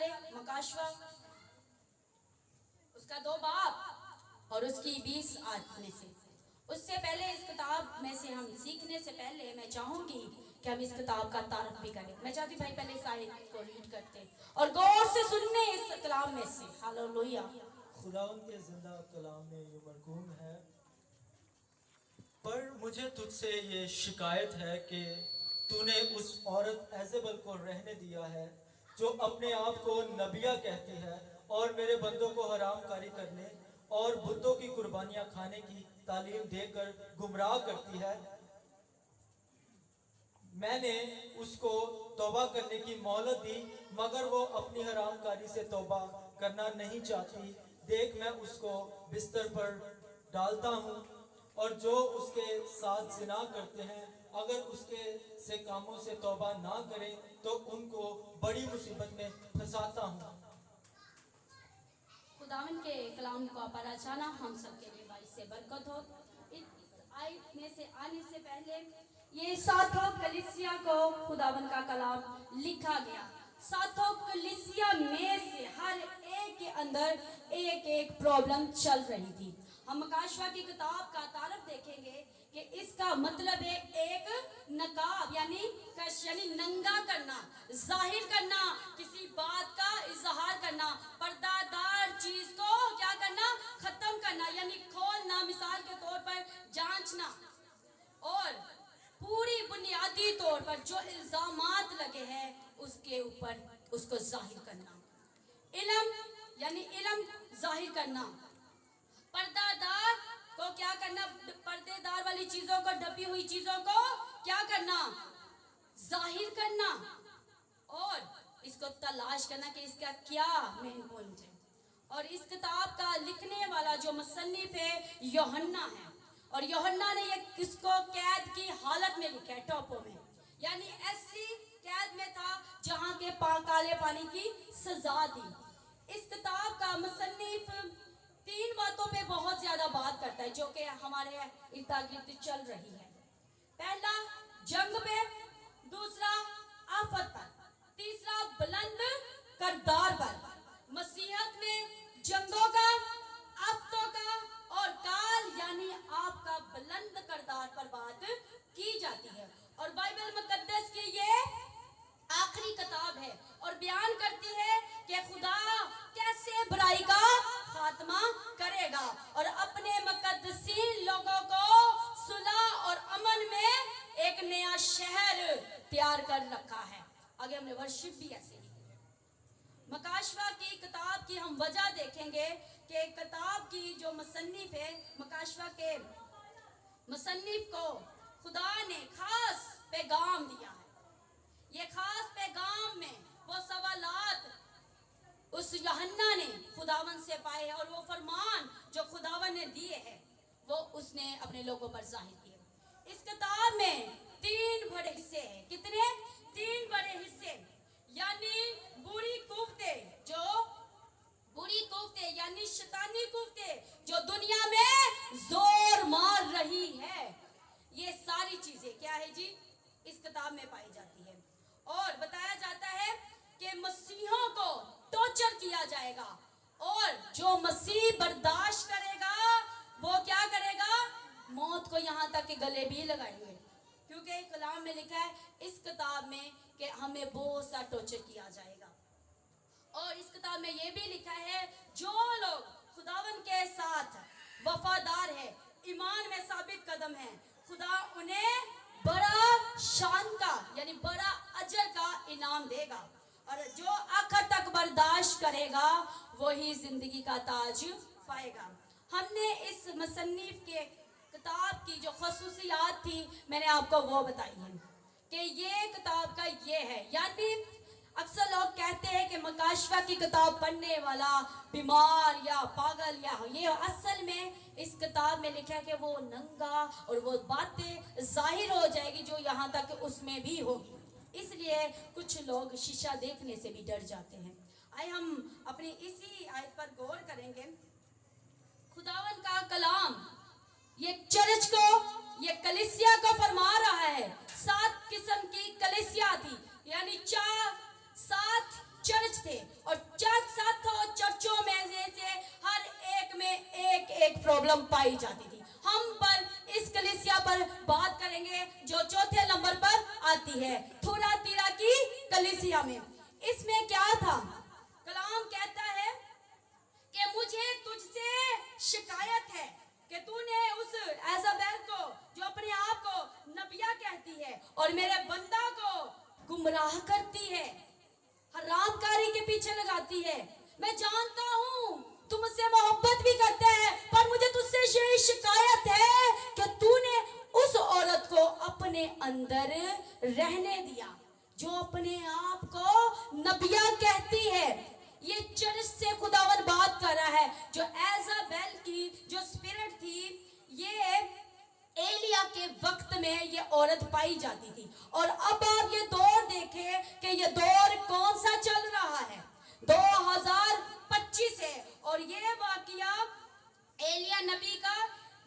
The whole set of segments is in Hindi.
वाले मकाशवा, उसका 2 बाप और उसकी 20 आत्में से। उससे पहले इस किताब में से हम सीखने से पहले मैं चाहूंगी कि हम इस किताब का तारफ भी करें। मैं चाहती भाई पहले इस आयत को रीड करते और गौर से सुनने इस कलाम में से। हालेलुया। खुदावन के जिंदा कलाम में यूं मरकूम है, पर मुझे तुझसे ये शिकायत है कि तूने उस औरत एजेबल को रहने दिया है जो अपने आप को नबिया कहती है और मेरे बंदों को हरामकारी करने और बुतों की कुर्बानियां खाने की तालीम देकर गुमराह करती है। मैंने उसको तौबा करने की मोहलत दी, मगर वो अपनी हरामकारी से तौबा करना नहीं चाहती। देख, मैं उसको बिस्तर पर डालता हूँ और जो उसके साथ जिना करते हैं अगर उसके से कामों से तौबा ना करें तो उनको बड़ी मुसीबत में फंसाता हूँ। खुदावन के कलाम को पढ़ा जाना हम सबके लिए बाइस से बरकत हो। इस आयत में से आने से पहले ये सातों कलीसिया को खुदावन का कलाम लिखा गया। सातों कलीसिया में से हर एक के अंदर एक एक प्रॉब्लम चल रही थी। हम मकाशवा की किताब का तारफ देखेंगे कि इसका मतलब है एक नकाब यानी कश यानी नंगा करना, जाहिर करना, किसी बात का इजहार करना, पर्दादार चीज को क्या करना, खत्म करना यानी खोलना, मिसाल के तौर पर जांचना और पूरी बुनियादी तौर पर जो इल्जामात लगे हैं उसके ऊपर उसको जाहिर करना। इल्म यानी इल्म जाहिर करना, पर्दादार को क्या करना, पर्देदार वाली चीजों को, ढपी हुई चीजों को क्या करना, जाहिर करना और इसको तलाश करना कि इसका क्या मेन पॉइंट है। और इस किताब का लिखने वाला जो मुसन्निफ है यूहन्ना है और यूहन्ना ने ये किसको कैद की हालत में लिखा है, टॉपो में, यानी ऐसी कैद में था जहां के काले पानी की सजा दी। इस किताब का मुसन्निफ 3 बातों पे बहुत ज्यादा बात करता है जो कि हमारे इर्द गिर्द चल रही है। पहला जंग पे, दूसरा आफत पर, तीसरा बुलंद करदार पर। मसीहत में जंगों का, आफतों का और काल यानी आपका बुलंद करदार पर बात की जाती है। और बाइबल मुकद्दस की ये आखिरी किताब है और बयान करती है कि खुदा कैसे बुराई का खात्मा करेगा और अपने मुकद्दसीन लोगों को सुलह और अमन में एक नया शहर तैयार कर रखा है। आगे हमने वर्शिप भी ऐसे ही। मकाशवा की किताब की हम वजह देखेंगे कि किताब की जो मुसन्निफ है, मकाशवा के मुसन्निफ को खुदा ने खास पैगाम दिया है। ये खास पैगाम में वो सवालात उस यूहन्ना ने खुदावन से पाए और वो फरमान जो खुदावन ने दिए हैं वो उसने अपने लोगों पर जाहिर किए। इस किताब में 3 बड़े हिस्से हैं। कितने? 3 बड़े हिस्से, यानी बुरी कुव्वतें, जो बुरी कुव्वतें यानी शैतानी कुव्वतें जो दुनिया में जोर मार रही है, ये सारी चीजें क्या है जी, इस किताब में पाई जाती है। और बताया जाता है कि मसीहों को टॉर्चर किया जाएगा और जो मसीह बर्दाश्त करेगा वो क्या करेगा, मौत को यहाँ तक के गले भी लगाएंगे, क्योंकि कलाम में लिखा है इस किताब में कि हमें बहुत सा टॉर्चर किया जाएगा। और इस किताब में ये भी लिखा है जो लोग खुदावन के साथ वफादार है, ईमान में साबित कदम है, खुदा उन्हें बड़ा शान का यानी बड़ा अजर का इनाम देगा और जो आखिर तक बर्दाश्त करेगा वही जिंदगी का ताज पाएगा। हमने इस मुसन्निफ के किताब की जो खसूसियात थी मैंने आपको वो बताई है कि ये किताब का ये है, यानी अक्सर लोग कहते हैं कि मकाशवा की किताब पढ़ने वाला बीमार या पागल या ये, असल में इस किताब में लिखा है कि वो नंगा और वो बातें जाहिर हो जाएगी जो यहाँ तक उसमें भी होगी, इसलिए कुछ लोग शीशा देखने से भी डर जाते हैं। आइए हम अपनी इसी आयत पर गौर करेंगे। खुदावन का कलाम ये चर्च को, ये कलीसिया को फरमा रहा है। 7 किस्म की कलीसिया थी, यानी 7 चर्च थे थे और चर्चों में से हर एक में एक एक प्रॉब्लम पाई जाती थी। हम पर इस कलीसिया पर बात करेंगे जो चौथे नंबर पर आती है, थुआतीरा की कलीसिया में। इसमें क्या था? कलाम कहता है कि मुझे तुझसे शिकायत है कि तूने उस एजाबेल को, जो अपने आप को नबिया कहती है और मेरे बंदा को गुमराह करती है, हरामकारी के पीछे लगाती है। मैं जानता हूं तुम मुझसे मोहब्बत भी करते हैं, पर मुझे तुझसे ये शिकायत है कि तूने उस औरत को अपने अंदर रहने दिया जो अपने आप को नबिया कहती है। ये चर्च से खुदावन बात कर रहा है। जो एजाबेल की जो स्पिरिट थी, ये एलिया के वक्त में ये औरत पाई जाती थी। और अब आप ये दौर देखें कि ये दौर कौन सा चल रहा है, 2025 है। और ये वाकया एलिया नबी का,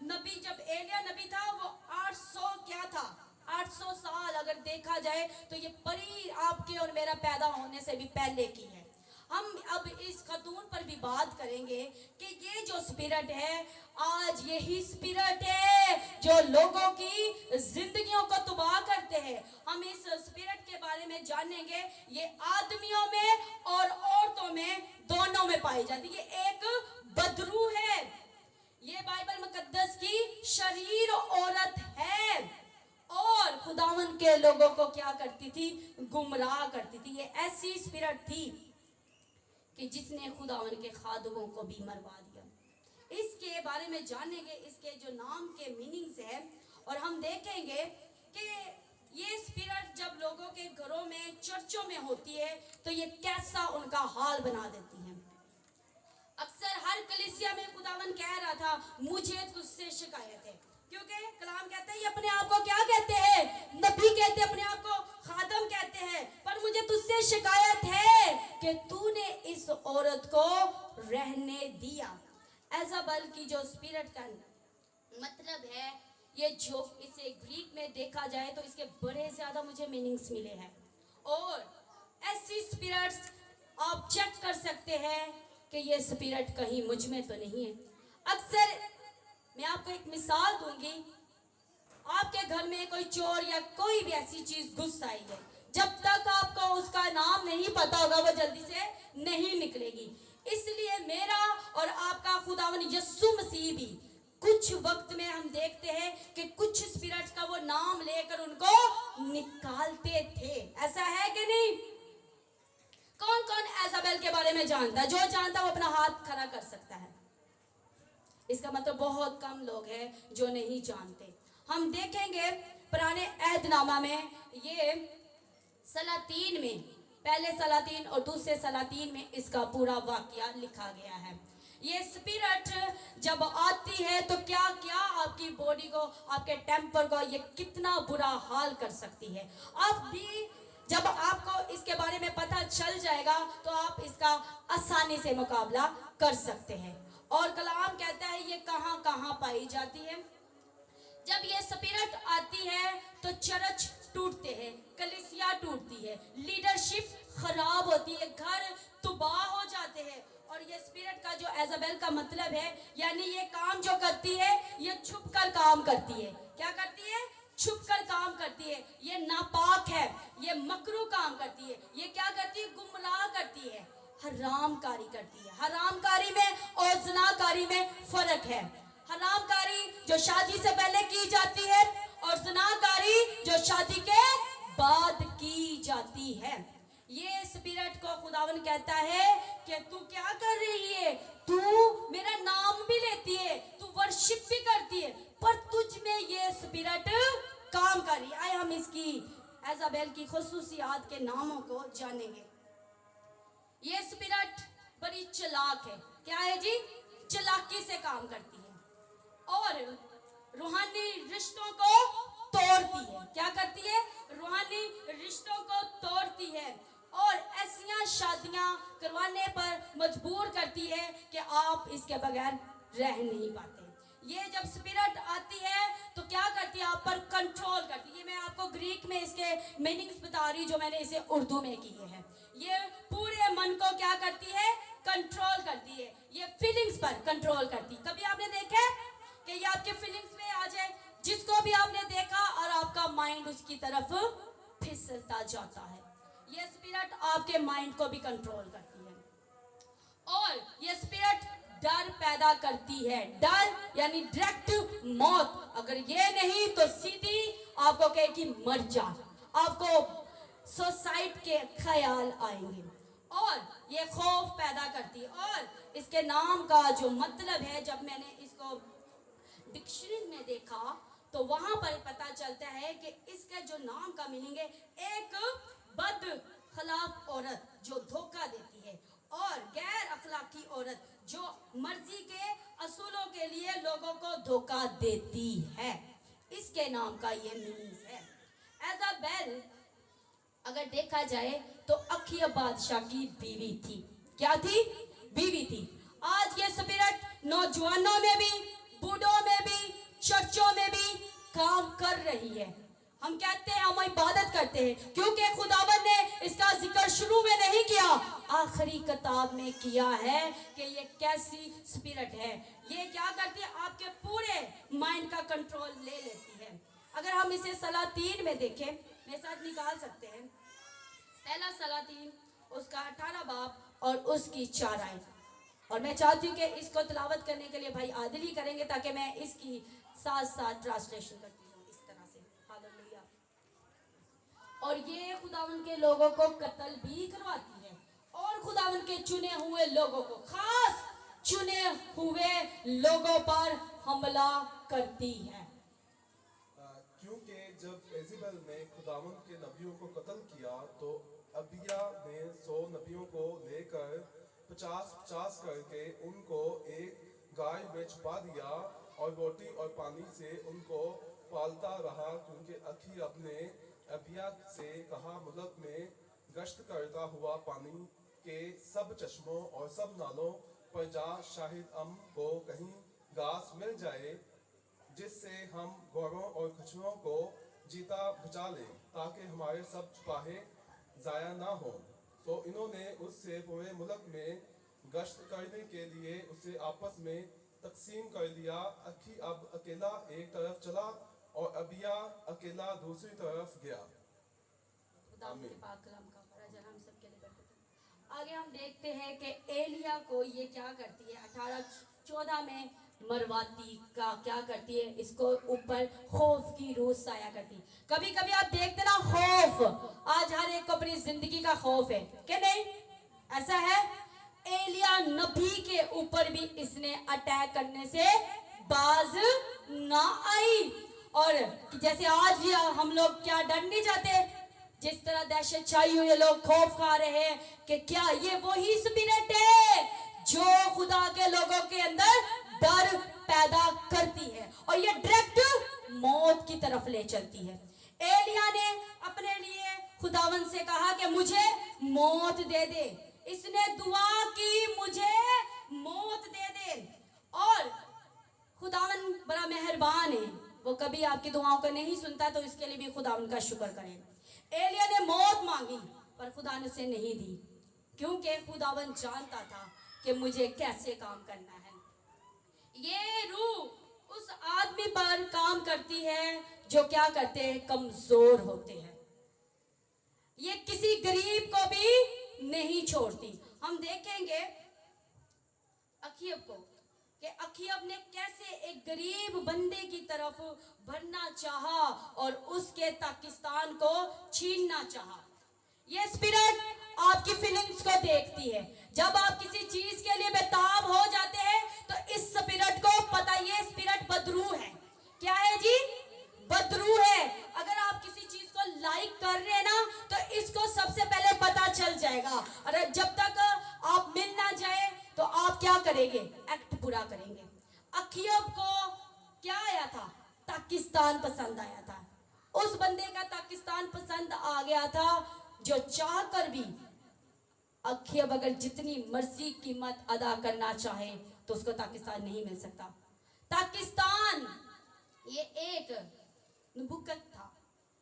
नबी जब एलिया नबी था वो 800 साल अगर देखा जाए तो ये परी आपके और मेरा पैदा होने से भी पहले की है। हम अब इस खतून पर भी बात करेंगे कि ये जो स्पिरिट है, आज यही स्पिरिट है जो लोगों की जिंदगियों को तबाह करते हैं। हम इस स्पिरिट के बारे में जानेंगे। ये आदमियों में और औरतों में दोनों में पाई जाती है। ये एक बदरू है। ये बाइबल मुकद्दस की शरीर औरत है और खुदावन के लोगों को क्या करती थी? गुमराह करती थी। ये ऐसी स्पिरिट थी कि जिसने खुदावन के खादमों को भी मरवा दिया। इसके बारे में जानेंगे, इसके जो नाम के मीनिंग्स है, और हम देखेंगे कि ये स्पिरिट जब लोगों के घरों में, चर्चों में होती है तो ये कैसा उनका हाल बना देती है। अक्सर हर कलीसिया में खुदावन कह रहा था मुझे तुझसे शिकायत है, क्योंकि कलाम कहता है ये अपने आप को क्या कहते हैं? नबी कहते हैं, अपने आप को खादम कहते हैं। पर मुझे तुझसे शिकायत है कि तूने इस औरत को रहने दिया। एजाबेल की जो स्पिरिट का मतलब है, ये जो इसे ग्रीक में देखा जाए तो इसके बड़े ज्यादा मुझे मीनिंग्स मिले हैं। और ऐसी स्पिरिट्स आप चेक कर सकते हैं कि ये स्पिरिट कहीं मुझ में तो नहीं है। अक्सर मैं आपको एक मिसाल दूंगी। आपके घर में कोई चोर या कोई भी ऐसी चीज घुस आई है, जब तक आपको उसका नाम नहीं पता होगा वो जल्दी से नहीं निकलेगी। इसलिए मेरा और आपका खुदावन यीशु मसीह भी कुछ वक्त में हम देखते हैं कि कुछ स्पिरिट्स का वो नाम लेकर उनको निकालते थे। ऐसा है कि नहीं? कौन कौन एजाबेल के बारे में जानता है? जो जानता है वो अपना हाथ खड़ा कर सकता है। इसका मतलब बहुत कम लोग हैं जो नहीं जानते। हम देखेंगे पुराने अहदनामा में, ये सलातीन में, पहले सलातीन और दूसरे सलातीन में इसका पूरा वाकया लिखा गया है। ये स्पिरिट जब आती है तो क्या क्या आपकी बॉडी को, आपके टेम्पर को ये कितना बुरा हाल कर सकती है। आप भी जब आपको इसके बारे में पता चल जाएगा तो आप इसका आसानी से मुकाबला कर सकते हैं। और कलाम कहता है ये कहां कहां पाई जाती है। जब ये स्पिरिट आती है तो चर्च टूटते हैं, कलीसिया टूटती है, लीडरशिप खराब होती है, घर तबाह हो जाते हैं। और ये स्पिरिट का जो एजाबेल का मतलब है, यानी ये काम जो करती है ये छुप कर काम करती है। क्या करती है? छुप कर काम करती है। ये नापाक है, ये मकरू काम करती है। ये क्या करती है? गुमराह करती है, हरामकारी करती है। हरामकारी में और ज़िनाकारी में फर्क है। हरामकारी जो शादी से पहले की जाती है और ज़िनाकारी जो शादी के बाद की जाती है। ये स्पिरिट को खुदावन कहता है कि तू क्या कर रही है? तू मेरा नाम भी लेती है, तू वर्शिप भी करती है, पर तुझ में ये स्पिरिट काम कर रही है। आए हम इसकी एजाबेल की खुसूसियात के नामों को जानेंगे। ये स्पिरिट बड़ी चालाक है। क्या है जी? चालाकी से काम करती है और रूहानी रिश्तों को तोड़ती है। क्या करती है? रूहानी रिश्तों को तोड़ती है और ऐसियां शादियां करवाने पर मजबूर करती है कि आप इसके बगैर रह नहीं पाते। ये जब स्पिरिट आती है तो क्या करती है? आप पर कंट्रोल करती है। मैं आपको ग्रीक में इसके मीनिंग्स बता रही, जो मैंने इसे उर्दू में किए हैं। ये पूरे मन को कंट्रोल करती। कभी आपने देखा कि ये आपके फीलिंग्स में आ जाए, जिसको भी आपने देखा और आपका माइंड उसकी तरफ फिसलता जाता है। ये स्पिरिट आपके माइंड को भी कंट्रोल करती है और ये स्पिरिट डर पैदा करती है। डर यानी डायरेक्ट मौत। अगर ये नहीं तो सीधी आपको कहे कि मर जा, आपको सुसाइड के ख्याल आएंगे और ये खौफ पैदा करती है। और इसके नाम का जो मतलब है, जब मैंने इसको डिक्शनरी में देखा तो वहां पर पता चलता है कि इसका जो नाम का मीनिंग है, एक बद खिलाफ औरत जो धोखा देती है और गैर अखलाकी औरत जो मर्जी के असूलों के लिए लोगों को धोखा देती है। इसके नाम का ये मीनिंग है। एजाबेल अगर देखा जाए तो अखिया बादशाह की बीवी थी। क्या थी? बीवी थी। आज ये स्पिरिट नौजवानों में भी, बूढ़ों में भी, चर्चों में भी काम कर रही है। हम कहते हैं हम इबादत करते हैं क्योंकि खुदावन ने इसका जिक्र शुरू में नहीं किया, आखिरी किताब में किया है कि ये कैसी स्पिरिट है। ये क्या करती है? आपके पूरे माइंड का कंट्रोल ले लेती है। अगर हम इसे सलातीन में देखें, मेरे साथ निकाल सकते हैं पहला सलातीन उसका 18 बाब और उसकी 4 आयत। और मैं चाहती हूँ कि इसको तिलावत करने के लिए भाई आदिल ही करेंगे ताकि मैं इसकी साथ साथ ट्रांसलेशन करती हूँ इस तरह से। हालेलुया। और ये खुदावन के लोगों को कत्ल भी करवाती है और खुदावन के चुने हुए लोगों को, खास चुने हुए लोगों पर हमला करती है। क्योंकि जब एजेबेल ने खुदावन के नबियों को कत्ल किया तो अबिया ने 100 नबियों को लेकर 50-50 करके उनको एक गाय में छुपा दिया और रोटी और पानी से उनको पालता रहा। क्योंकि अखीब ने अबिया से कहा, मुल्क में गश्त करता हुआ पानी के सब चश्मों और सब नालों पर जा, शाहिद को कहीं घास मिल जाए जिससे हम घोड़ों और खच्चरों को जीता बचा लें, ताकि हमारे सब छुपाहे जाया ना हो। तो इन्होंने उससे पूरे मुल्क में गश्त करने के लिए उसे आपस में तकसीम कर दिया। अखी अब अकेला एक तरफ चला और अबिया अकेला दूसरी तरफ गया। आगे हम देखते हैं कि एलिया को ये क्या करती है, 18-14 में मरवाती का क्या करती है, इसको ऊपर खौफ की रूह साया करती। कभी कभी आप देखते ना खौफ, आज हर एक को अपनी जिंदगी का खौफ है कि नहीं? ऐसा है। एलिया नबी के ऊपर भी इसने अटैक करने से बाज ना आई। और जैसे आज भी हम लोग क्या डर नहीं जाते, जिस तरह दहशत छाई हुई है, लोग खौफ खा रहे हैं कि क्या ये वही स्पिरिट है जो खुदा के लोगों के अंदर डर पैदा करती है और ये डायरेक्ट मौत की तरफ ले चलती है। एलिया ने अपने लिए खुदावन से कहा कि मुझे मौत दे दे। इसने दुआ की, मुझे मौत दे दे। और खुदावन बड़ा मेहरबान है, वो कभी आपकी दुआओं को नहीं सुनता, तो इसके लिए भी खुदावन का शुक्र करें। एलिया ने मौत मांगी पर खुदा ने उसे नहीं दी, क्योंकि खुदावन जानता था कि मुझे कैसे काम करना है। ये रूह उस आदमी पर काम करती है जो क्या करते हैं, कमजोर होते हैं। ये किसी गरीब को भी नहीं छोड़ती। हम देखेंगे अखीब को कि अखीब ने कैसे एक गरीब बंदे की तरफ बढ़ना चाहा और उसके पाकिस्तान को छीनना चाहा। ये स्पिरिट आपकी फीलिंग्स को देखती है। जब आप किसी चीज के लिए बेताब हो जाते हैं तो इस स्पिरिट को पता, ये स्पिरिट बदरू है। क्या है जी? बदरू है। अगर आप किसी चीज को लाइक कर रहे हैं ना तो इसको सबसे पहले पता चल जाएगा। अरे जब तक आप मिल ना जाए तो आप क्या करेंगे? एक्ट पूरा करेंगे। अखीब को क्या आया था? पाकिस्तान पसंद आया था। उस बंदे का पाकिस्तान पसंद आ गया था जो चाह कर भी अखीब अगर जितनी मर्जी कीमत अदा करना चाहे तो उसको पाकिस्तान नहीं मिल सकता। पाकिस्तान ये एक नुबुकत था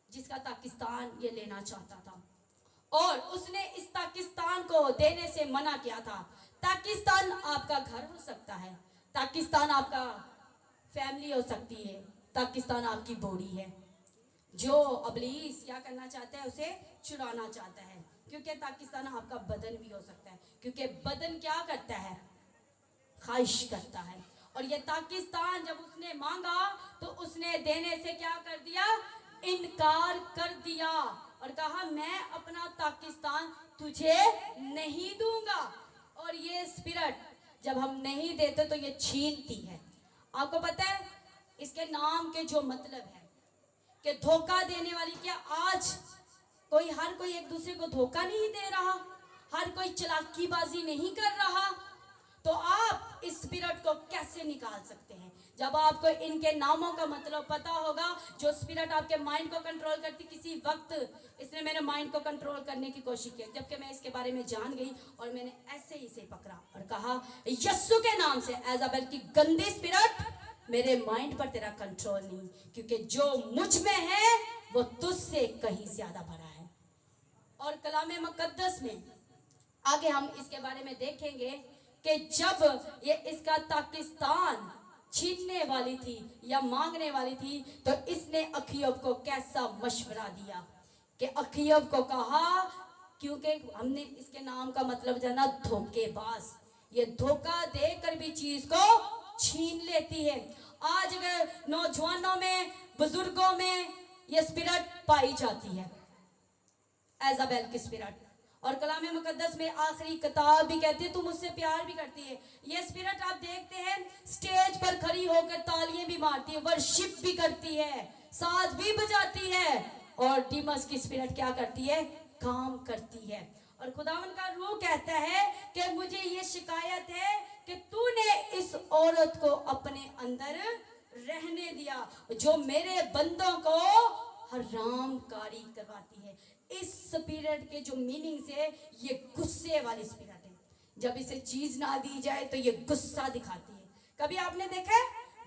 जिसका पाकिस्तान ये लेना चाहता था और उसने इस पाकिस्तान को देने से मना किया था। पाकिस्तान आपका घर हो सकता है, पाकिस्तान आपका फैमिली हो सकती है, पाकिस्तान आपकी बॉडी है। जो अबलीस क्या करना चाहता है, उसे छुड़ाना चाहता है, क्योंकि पाकिस्तान आपका बदन भी हो सकता है, क्योंकि बदन क्या करता है, ख्वाहिश करता है। और ये पाकिस्तान जब उसने मांगा तो उसने देने से क्या कर दिया, इनकार कर दिया और कहा मैं अपना पाकिस्तान तुझे नहीं दूंगा। और ये स्पिरिट जब हम नहीं देते तो ये छीनती है। आपको पता है इसके नाम के जो मतलब है कि धोखा देने वाली। क्या आज हर कोई एक दूसरे को धोखा नहीं दे रहा, हर कोई चालाकीबाजी नहीं कर रहा? तो आप इस स्पिरिट को कैसे निकाल सकते हैं? जब आपको इनके नामों का मतलब पता होगा। जो स्पिरिट आपके माइंड को कंट्रोल करती, किसी वक्त इसने मेरे माइंड को कंट्रोल करने की कोशिश की, जबकि मैं इसके बारे में जान गई और मैंने ऐसे ही इसे पकड़ा और कहा यस्सु के नाम से एजाबेल की गंदी स्पिरिट, मेरे माइंड पर तेरा कंट्रोल नहीं, क्योंकि जो मुझ में है वो तुझसे कहीं ज्यादा बड़ा है। और कलामे मुकद्दस में आगे हम इसके बारे में देखेंगे कि जब ये इसका पाकिस्तान छीनने वाली थी या मांगने वाली थी, तो इसने अखियब को कैसा मशवरा दिया कि अखियब को कहा, क्योंकि हमने इसके नाम का मतलब जाना धोखेबाज, ये धोखा देकर भी चीज को छीन लेती है। आज अगर नौजवानों में, बुजुर्गों में ये स्पिरिट पाई जाती है, एजाबेल की स्पिरिट। और कलाम मुकद्दस में आखिरी किताब भी कहती है तू मुझसे प्यार भी करती है। ये स्पिरिट आप देखते हैं स्टेज पर खड़ी होकर तालियां भी मारती है, वर्शिप भी करती है, साज भी बजाती है। और डिमस की स्पिरिट क्या करती है, काम करती है। और खुदावन का रूह कहता है कि मुझे ये शिकायत है कि तूने इस औरत को अपने अंदर रहने दिया, जो मेरे बंदों को हरामकारी करवाती है। इस स्पिरिट के जो मीनिंग से ये गुस्से वाली स्पिरिट है। जब इसे चीज ना दी जाए तो ये गुस्सा दिखाती है। कभी आपने देखा है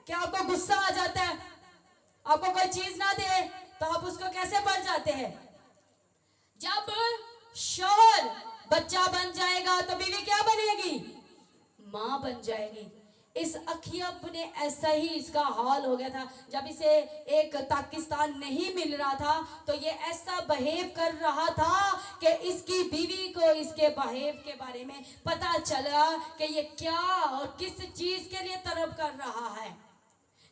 कि आपको गुस्सा आ जाता है, आपको कोई चीज ना दे तो आप उसको कैसे बढ़ जाते हैं? जब शौहर बच्चा बन जाएगा तो बीवी क्या बनेगी, मां बन जाएगी। इस अखियब ने ऐसा ही इसका हाल हो गया था। जब इसे एक पाकिस्तान नहीं मिल रहा था तो ये ऐसा बहेव कर रहा था कि इसकी बीवी को इसके बहेव के बारे में पता चला कि ये क्या और किस चीज के लिए तलब कर रहा है।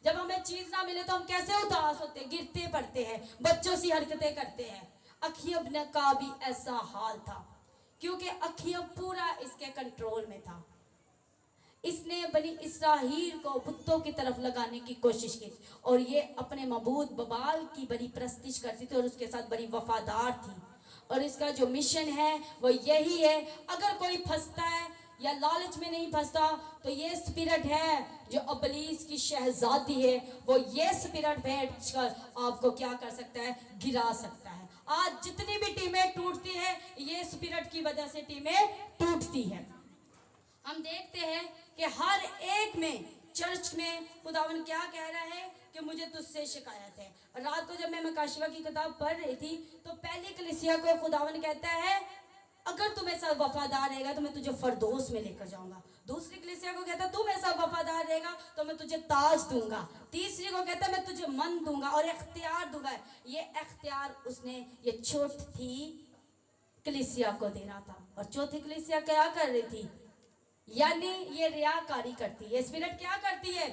जब हमें चीज ना मिले तो हम कैसे उदास होते हैं, गिरते पड़ते हैं, बच्चों सी हरकतें करते हैं। अखियब ने का भी ऐसा हाल था, क्योंकि अखियब पूरा इसके कंट्रोल में था। इसने बनी इसराइल को बुतों की तरफ लगाने की कोशिश की और ये अपने मबूद बबाल की बड़ी प्रस्तिश करती थी और उसके साथ बड़ी वफादार थी। और इसका जो मिशन है वो यही है, अगर कोई फंसता है या लालच में नहीं फंसता तो ये स्पिरिट है जो अबलीस की शहजादी है, वो ये स्पिरिट बैठ कर आपको क्या कर सकता है, गिरा सकता है। आज जितनी भी टीमें टूटती है ये स्पिरिट की वजह से टीमें टूटती है। हम देखते हैं कि हर एक में चर्च में खुदावन क्या कह रहा है कि मुझे तुझसे शिकायत है। रात को जब मैं मकाशिवा की किताब पढ़ रही थी तो पहली कलीसिया को खुदावन कहता है अगर तू मेरे साथ वफादार रहेगा तो मैं तुझे फरदौस में लेकर जाऊंगा। दूसरी कलीसिया को कहता है तू मेरे साथ वफादार रहेगा तो मैं तुझे ताज दूंगा। तीसरी को कहता है मैं तुझे मन दूंगा और इख्तियार दूंगा। ये इख्तियार उसने ये चौथी कलीसिया को दे रहा था। और चौथी कलीसिया क्या कर रही थी, यानी ये रियाकारी करती है। स्पिरिट क्या करती है,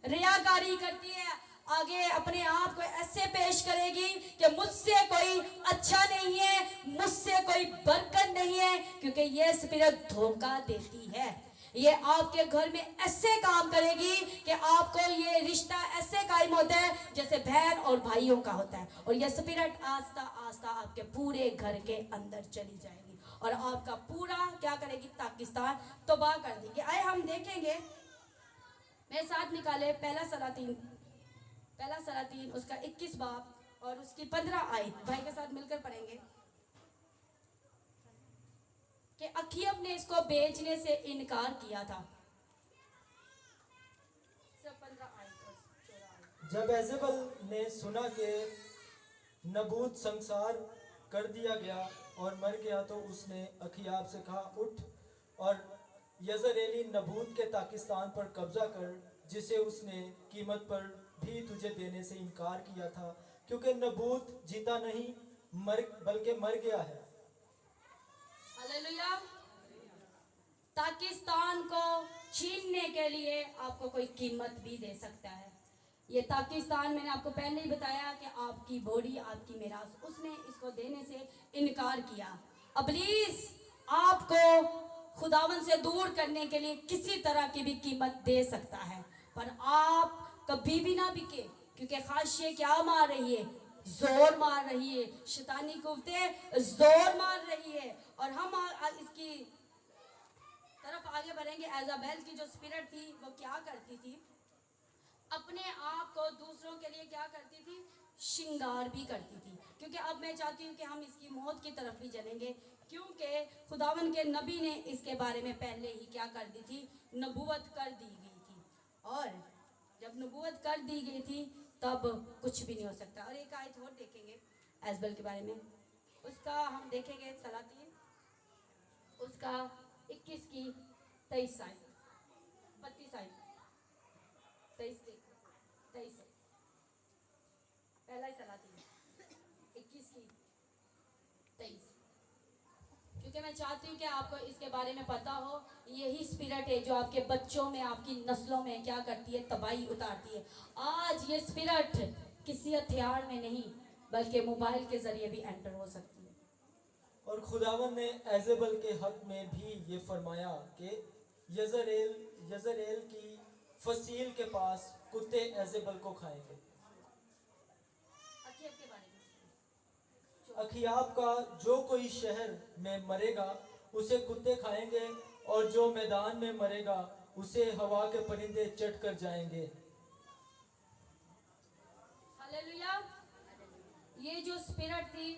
रियाकारी करती है। आगे अपने आप को ऐसे पेश करेगी कि मुझसे कोई अच्छा नहीं है, मुझसे कोई बरकत नहीं है, क्योंकि ये स्पिरिट धोखा देती है। ये आपके घर में ऐसे काम करेगी कि आपको ये रिश्ता ऐसे कायम होता है जैसे बहन और भाइयों का होता है। और ये स्पिरिट आस्ता आस्ता आपके पूरे घर के अंदर चली जाएगी और आपका पूरा क्या करेगी, पाकिस्तान तबाह कर देगी। आए हम देखेंगे, मेरे साथ निकाले पहला सलातीन उसका 21 बाब और उसकी 15 आयत, भाई के साथ मिलकर पढ़ेंगे कि अखियब ने इसको बेचने से इनकार किया था। 15 आयत। जब एजेबल ने सुना कि नबूत संसार कर दिया गया और मर गया तो उसने अखियाब से कहा उठ और यज़रेली नबूत के पाकिस्तान पर कब्जा कर, जिसे उसने कीमत पर भी तुझे देने से इनकार किया था, क्योंकि नबूत जीता नहीं बल्कि मर गया है। हालेलुया। पाकिस्तान को छीनने के लिए आपको कोई कीमत भी दे सकता है। ये पाकिस्तान मैंने आपको पहले ही बताया कि आपकी बॉडी, आपकी मिरास, उसने इसको देने से इनकार किया। इब्लीस आपको खुदावन से दूर करने के लिए किसी तरह की भी कीमत दे सकता है, पर आप कभी भी ना बिके, क्योंकि खाशिये क्या मार रही है? जोर मार रही है। शैतानी कुव्वतें जोर मार रही है। और हम इसकी तरफ आगे बढ़ेंगे। एजाबेल की जो स्पिरिट थी वो क्या करती थी? अपने आप को दूसरों के लिए क्या करती थी? श्रृंगार भी करती थी। क्योंकि अब मैं चाहती हूँ कि हम इसकी मौत की तरफ भी चलेंगे, क्योंकि खुदावन के नबी ने इसके बारे में पहले ही क्या कर दी थी? नबूवत कर दी गई थी। और जब नबूवत कर दी गई थी तब कुछ भी नहीं हो सकता। और एक आयत और देखेंगे एजबेल के बारे में, उसका हम देखेंगे सलाती, उसका 21 की 23 आयत, 32 आयत, 23 पहला ही सलाती 21 की 23, क्योंकि मैं चाहती हूँ कि आपको इसके बारे में पता हो। यही स्पिरिट है जो आपके बच्चों में, आपकी नस्लों में क्या करती है? तबाही उतारती है। आज ये स्पिरिट किसी हथियार में नहीं बल्कि मोबाइल के जरिए भी एंटर हो सकती है। और खुदावन ने एजेबल के हक में भी ये फरमाया कि यज़रेल की फसील के पास कुत्ते एजेबल को खाएंगे। अखीब के बारे में, अखियाब का जो कोई शहर में मरेगा उसे कुत्ते खाएंगे, और जो मैदान में मरेगा उसे हवा के परिंदे चट कर जाएंगे। हालेलुया। ये जो स्पिरिट थी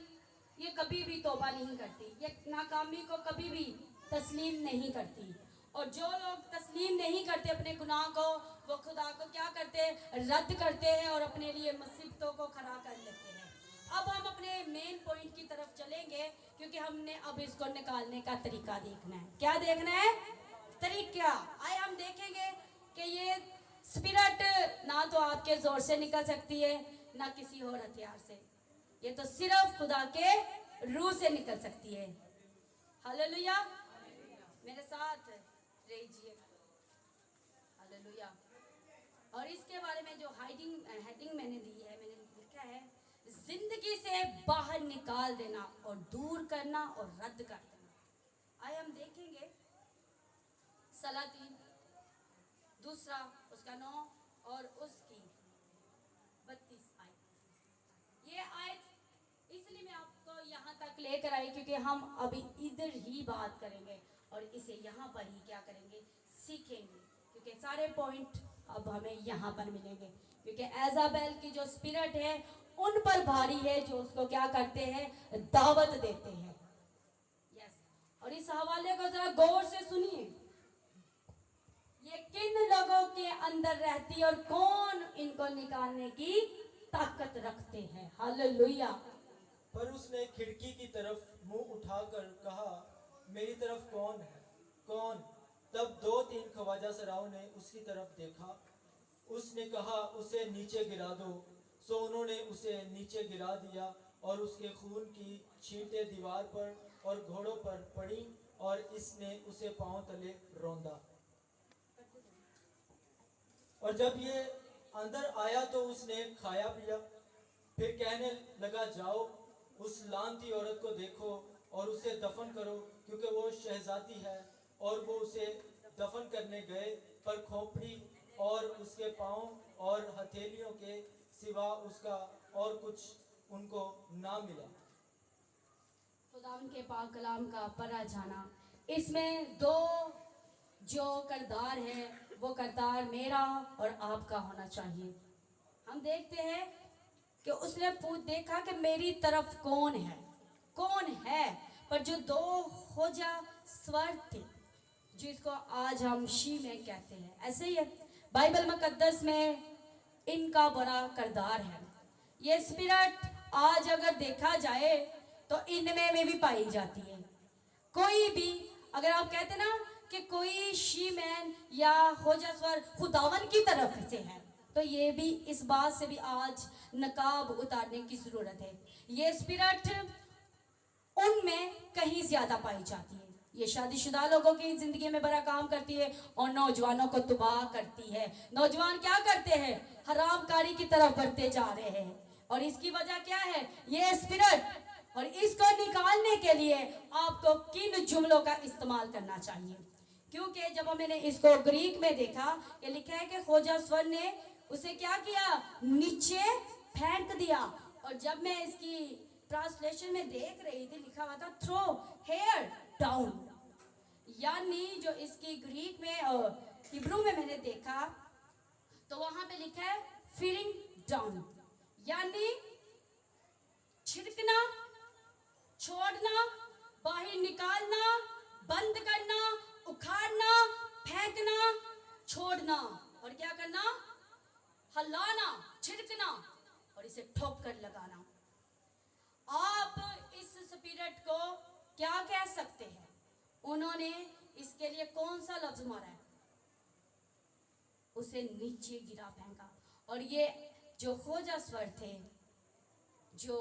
ये कभी भी तौबा नहीं करती, ये नाकामी को कभी भी तस्लीम नहीं करती। और जो लोग तस्लीम नहीं करते अपने गुनाह को, वो खुदा को क्या करते हैं? रद्द करते हैं और अपने लिए मुसीबतों को खड़ा कर लेते हैं। अब हम अपने मेन पॉइंट की तरफ चलेंगे, क्योंकि हमने अब इसको निकालने का तरीका देखना है। क्या देखना है? तरीका। आए हम देखेंगे कि ये स्पिरिट ना तो आपके जोर से निकल सकती है ना किसी और हथियार से, ये तो सिर्फ खुदा के रूह से निकल सकती है। हालेलुया। मेरे साथ रहिए। हालेलुया। और इसके बारे में जो हेडिंग मैंने दी है, मैंने लिखा है जिंदगी से बाहर निकाल देना और दूर करना और रद्द कर देना। आइए हम देखेंगे सलाती दूसरा, उसका 9 और उसकी 32 आयत। ये आयत इसलिए मैं आपको यहाँ तक लेकर आई क्योंकि हम अभी इधर ही बात करेंगे और इसे यहाँ पर ही क्या करेंगे? सीखेंगे, क्योंकि सारे पॉइंट अब हमें यहाँ पर मिलेंगे। क्योंकि एजाबेल की जो स्पिरिट है उन पर भारी है, जो उसको क्या करते हैं? दावत देते हैं। यस। और इस हवाले को जरा गौर से सुनिए, ये किन लोगों के अंदर रहती है और कौन इनको निकालने की ताकत रखते हैं। हालेलुया। पर उसने खिड़की की तरफ मुंह उठाकर कहा, मेरी तरफ कौन है? कौन? तब 2-3 ख्वाजा सराओं ने उसकी तरफ देखा। उसने कहा, उसे नीचे गिरा दो। सो उन्होंने उसे नीचे गिरा दिया और उसके खून की छींटें दीवार पर और घोड़ों पर पड़ी और इसने उसे पांव तले रौंदा। और जब ये अंदर आया तो उसने खाया पिया। फिर कहने लगा, जाओ उस लानती औरत को देखो और उसे दफन करो, क्योंकि वो शहजादी है। और वो उसे दफन करने गए, पर खोपड़ी और उसके पांव और हथेलियों के सिवा उसका और कुछ उनको ना मिला। खुदावन के पाक कलाम का पढ़ा जाना, इसमें 2 जो करदार है वो करदार मेरा और आपका होना चाहिए। हम देखते हैं कि उसने देखा कि मेरी तरफ कौन है, कौन है। पर जो 2 खोजा स्वर थे, जिसको आज हम शी में कहते हैं, ऐसे ही है बाइबल मुकद्दस में इनका बड़ा करदार है। ये स्पिरिट आज अगर देखा जाए तो इनमें भी पाई जाती है। कोई भी अगर आप कहते ना कि कोई शीमैन या खोजास्वर खुदावन की तरफ से है, तो ये भी इस बात से भी आज नकाब उतारने की जरूरत है। ये स्पिरिट उनमें कहीं ज्यादा पाई जाती है। ये शादीशुदा लोगों की जिंदगी में बड़ा काम करती है और नौजवानों को तबाह करती है। नौजवान क्या करते हैं? हरामकारी की तरफ बढ़ते जा रहे हैं। और इसकी वजह क्या है? ये स्पिरिट। और इसको निकालने के लिए आपको किन जुमलों का इस्तेमाल करना चाहिए? क्योंकि जब मैंने इसको ग्रीक में देखा, ये लिखा है कि खोजास्वर ने उसे क्या किया? नीचे फेंक दिया। और जब मैं इसकी ट्रांसलेशन में देख रही थी, लिखा हुआ था थ्रो हेयर डाउन, यानी जो इसकी ग्रीक में और हिब्रू में मैंने देखा तो वहां पे लिखा है फीलिंग डाउन, यानी छिड़कना, छोड़ना, बाहर निकालना, बंद करना, उखाड़ना, फेंकना, छोड़ना और क्या करना? हलाना, छिड़कना और इसे ठोक कर लगाना। आप इस स्पिरिट को क्या कह सकते हैं? उन्होंने इसके लिए कौन सा लफ्ज मारा है? उसे नीचे गिरा, फेंका। और ये जो खोजास्वर थे, जो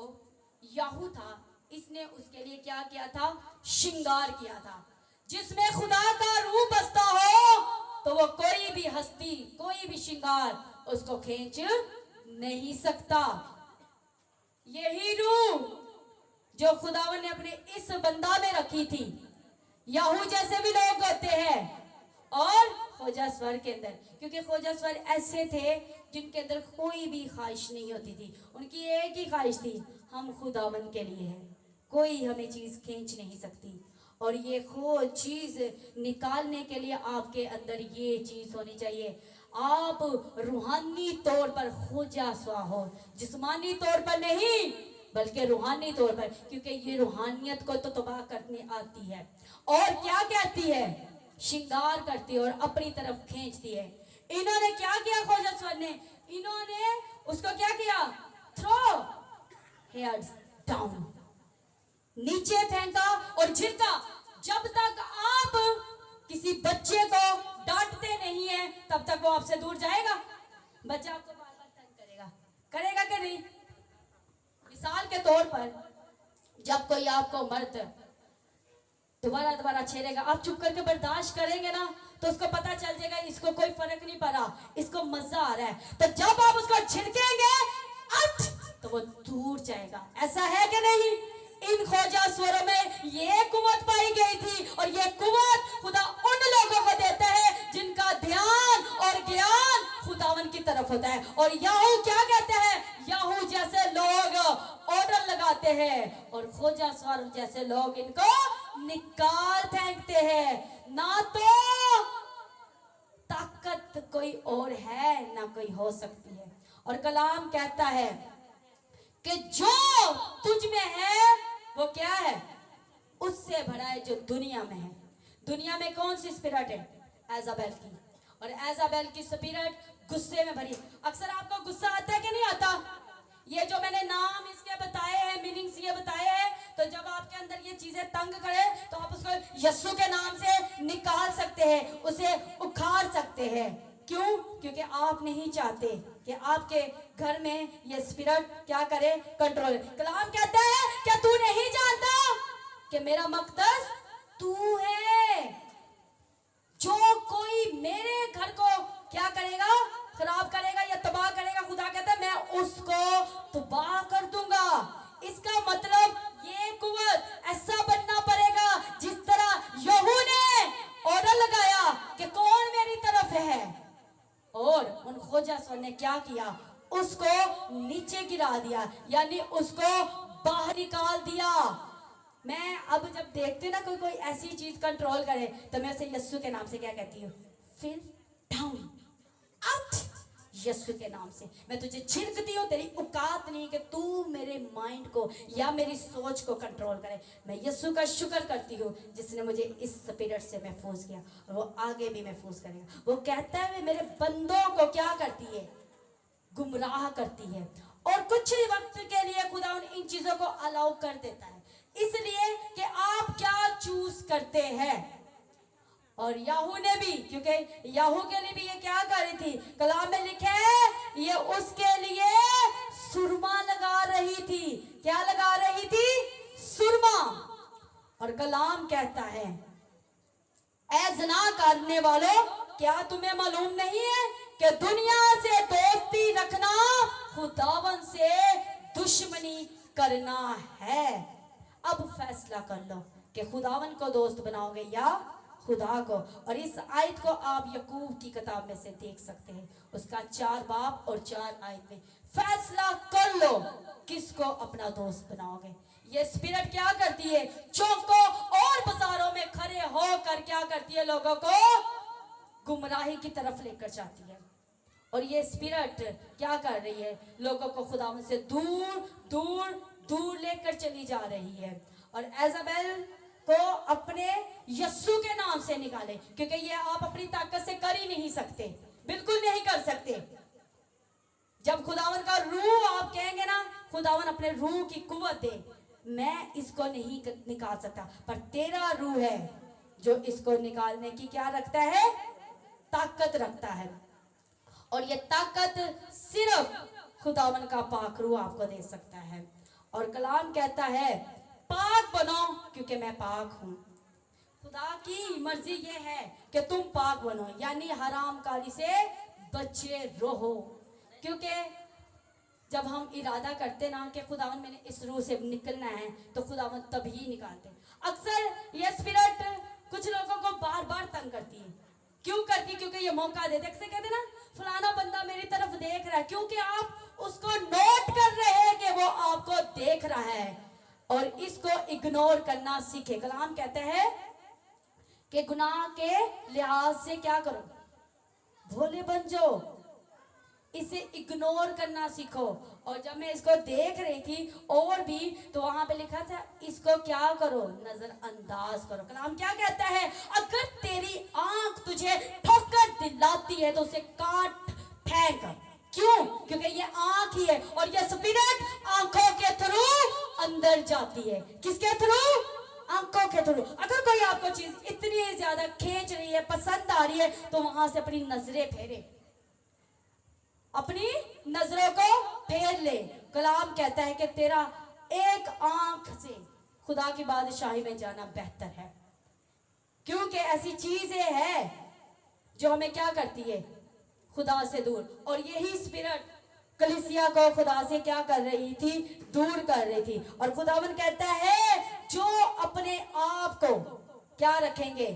याहू था, इसने उसके लिए क्या किया था? श्रृंगार किया था। जिसमें खुदा का रूप बसता हो तो वो कोई भी हस्ती, कोई भी श्रृंगार उसको खींच नहीं सकता। यही रूह जो खुदावन ने अपने इस बंदा में रखी थी, याहू जैसे भी लोग होते हैं और खोजास्वर के अंदर, क्योंकि खोजास्वर ऐसे थे जिनके अंदर कोई भी ख्वाहिश नहीं होती थी। उनकी एक ही ख्वाहिश थी, हम खुदावन के लिए हैं, कोई हमें चीज खींच नहीं सकती। और ये खोज चीज निकालने के लिए आपके अंदर ये चीज होनी चाहिए। आप रूहानी तौर पर खोजास्वा हो, जिस्मानी तौर पर नहीं बल्कि रूहानी तौर पर, क्योंकि ये रूहानियत को तो तबाह करने आती है। और क्या कहती है? श्रृंगार करती है और अपनी तरफ खींचती है। इन्होंने क्या किया? खोजास्वर ने, इन्होंने उसको क्या किया? थ्रो हेयर्स डाउन, नीचे फेंका और झिड़का। जब तक आप किसी बच्चे को डांटते नहीं है तब तक वो आपसे दूर जाएगा। बच्चा आपको बार बार तंग करेगा, करेगा कि नहीं? मिसाल के तौर पर जब कोई आपको मर्द दोबारा दोबारा छेड़ेगा, आप चुप करके बर्दाश्त करेंगे ना, तो उसको पता चल जाएगा इसको कोई फर्क नहीं पड़ा, इसको मजा आ रहा है। तो जब आप उसको छिड़केंगे तो वो दूर जाएगा। ऐसा है कि नहीं? इन खोजास्वरों में ये कुव्वत पाई गई थी और ये कुव्वत खुदा उन लोगों को देता है जिनका ध्यान और ज्ञान खुदावन की तरफ होता है। और याहू क्या कहते हैं? याहू जैसे लोग ऑर्डर लगाते हैं और खोजास्वर जैसे लोग इनको निकाल फेंकते हैं। ना तो ताकत कोई और है ना कोई हो सकती है। और कलाम कहता है कि जो तुझ में है वो क्या है? उससे भरा है जो दुनिया में है। दुनिया में कौन सी स्पिरिट है? एजाबेल की। और एजाबेल की स्पिरिट गुस्से में भरी। अक्सर आपको गुस्सा आता है कि नहीं आता? ये जो मैंने नाम इसके बताए हैं, मीनिंग्स ये बताए हैं, तो जब आपके अंदर ये चीजें तंग करे तो आप उसको यस्सु के नाम से निकाल सकते हैं, उसे उखाड़ सकते हैं। क्यों? क्योंकि आप नहीं चाहते कि आपके घर में ये स्पिरिट क्या करे? कंट्रोल। कलाम कहता है क्या तू नहीं जानता कि मेरा मकदस तू है? जो कोई मेरे घर को क्या करेगा? खराब करेगा या तबाह करेगा, खुदा कहता है मैं उसको तबाह कर दूंगा। इसका मतलब ये कुव्वत ऐसा बनना पड़ेगा जिस तरह यहू ने ऑर्डर लगाया कि कौन मेरी तरफ है, और उन खोजास्वर ने क्या किया? उसको नीचे गिरा दिया, यानी उसको बाहर निकाल दिया। मैं अब जब देखते ना कोई ऐसी चीज कंट्रोल करे तो मैं उसे यस्सु के नाम से क्या कहती हूँ? फिर डाउन, आउट, यस्सु के नाम से मैं तुझे छिड़कती हूँ। तेरी औकात नहीं कि तू मेरे माइंड को या मेरी सोच को कंट्रोल करे। मैं यस्सु का शुक्र करती हूँ जिसने मुझे इस स्पिरिट से महफूज किया और वो आगे भी महफूज करेगा। वो कहता है वे मेरे बंदों को क्या करती है? गुमराह करती है। और कुछ ही वक्त के लिए खुदा इन चीजों को अलाउ कर देता है, इसलिए कि आप क्या चूज करते हैं। और याहू ने भी, क्योंकि याहू के लिए भी ये क्या कर रही थी, कलाम में लिखे है ये उसके लिए सुरमा लगा रही थी। क्या लगा रही थी? सुरमा। और कलाम कहता है ऐ ज़िना करने वालों, क्या तुम्हें मालूम नहीं है कि दुनिया से दोस्ती रखना खुदावन से दुश्मनी करना है। अब फैसला कर लो कि खुदावन को दोस्त बनाओगे या खुदा को। और इस आयत को आप यकूब की किताब में से देख सकते हैं, उसका 4 बाब और 4 आयत में। फैसला कर लो किसको अपना दोस्त बनाओगे। ये स्पिरिट क्या करती है? चौकों और बाजारों में खड़े होकर क्या करती है? लोगों को गुमराही की तरफ लेकर जाती है। और ये स्पिरिट क्या कर रही है? लोगों को खुदा से दूर दूर दूर लेकर चली जा रही है। और एजाबेल को अपने यस्सु के नाम से निकाले, क्योंकि ये आप अपनी ताकत से कर ही नहीं सकते, बिल्कुल नहीं कर सकते। जब खुदावन का रूह आप कहेंगे ना, खुदावन अपने रूह की कुव्वत दे, मैं इसको नहीं निकाल सकता, पर तेरा रूह है जो इसको निकालने की क्या रखता है? ताकत रखता है। और ये ताकत सिर्फ खुदावन का पाक रूह आपको दे सकता है। और कलाम कहता है पाक बनो क्योंकि मैं पाक हूं। खुदा की मर्जी ये है कि तुम पाक बनो, यानी हरामकारी से बचे रहो। क्योंकि जब हम इरादा करते ना कि खुदावन मैंने इस रूह से निकलना है, तो खुदावन तभी निकालते। अक्सर ये स्पिरिट कुछ लोगों को बार बार तंग करती है। क्यों करती? क्योंकि ये मौका देते। अक्सर कहते ना फलाना बंदा मेरी तरफ देख रहा है, क्योंकि आप उसको नोट कर रहे हैं कि वो आपको देख रहा है, और इसको इग्नोर करना सीखे। कलाम कहते हैं कि गुनाह के लिहाज से क्या करो? भोले बन जाओ, इसे इग्नोर करना सीखो। और जब मैं इसको देख रही थी और भी, तो वहां पे लिखा था इसको क्या करो? नजरअंदाज करो। कलाम क्या कहता है? अगर तेरी आंख तुझे ठोकर दिलाती है तो उसे काट फेंक। क्यों? क्योंकि ये आंख ही है, और ये स्पिरिट आंखों के थ्रू अंदर जाती है। किसके थ्रू? आंखों के थ्रू। अगर कोई आपको चीज इतनी ज्यादा खींच रही है, पसंद आ रही है, तो वहां से अपनी नजरें फेरे, अपनी नजरों को फेर ले। कलाम कहता है कि तेरा एक आंख से खुदा की बादशाही में जाना बेहतर है, क्योंकि ऐसी चीजें हैं जो हमें क्या करती है? खुदा से दूर। और यही स्पिरिट कलीसिया को खुदा से क्या कर रही थी? दूर कर रही थी। और खुदावन कहता है जो अपने आप को क्या रखेंगे?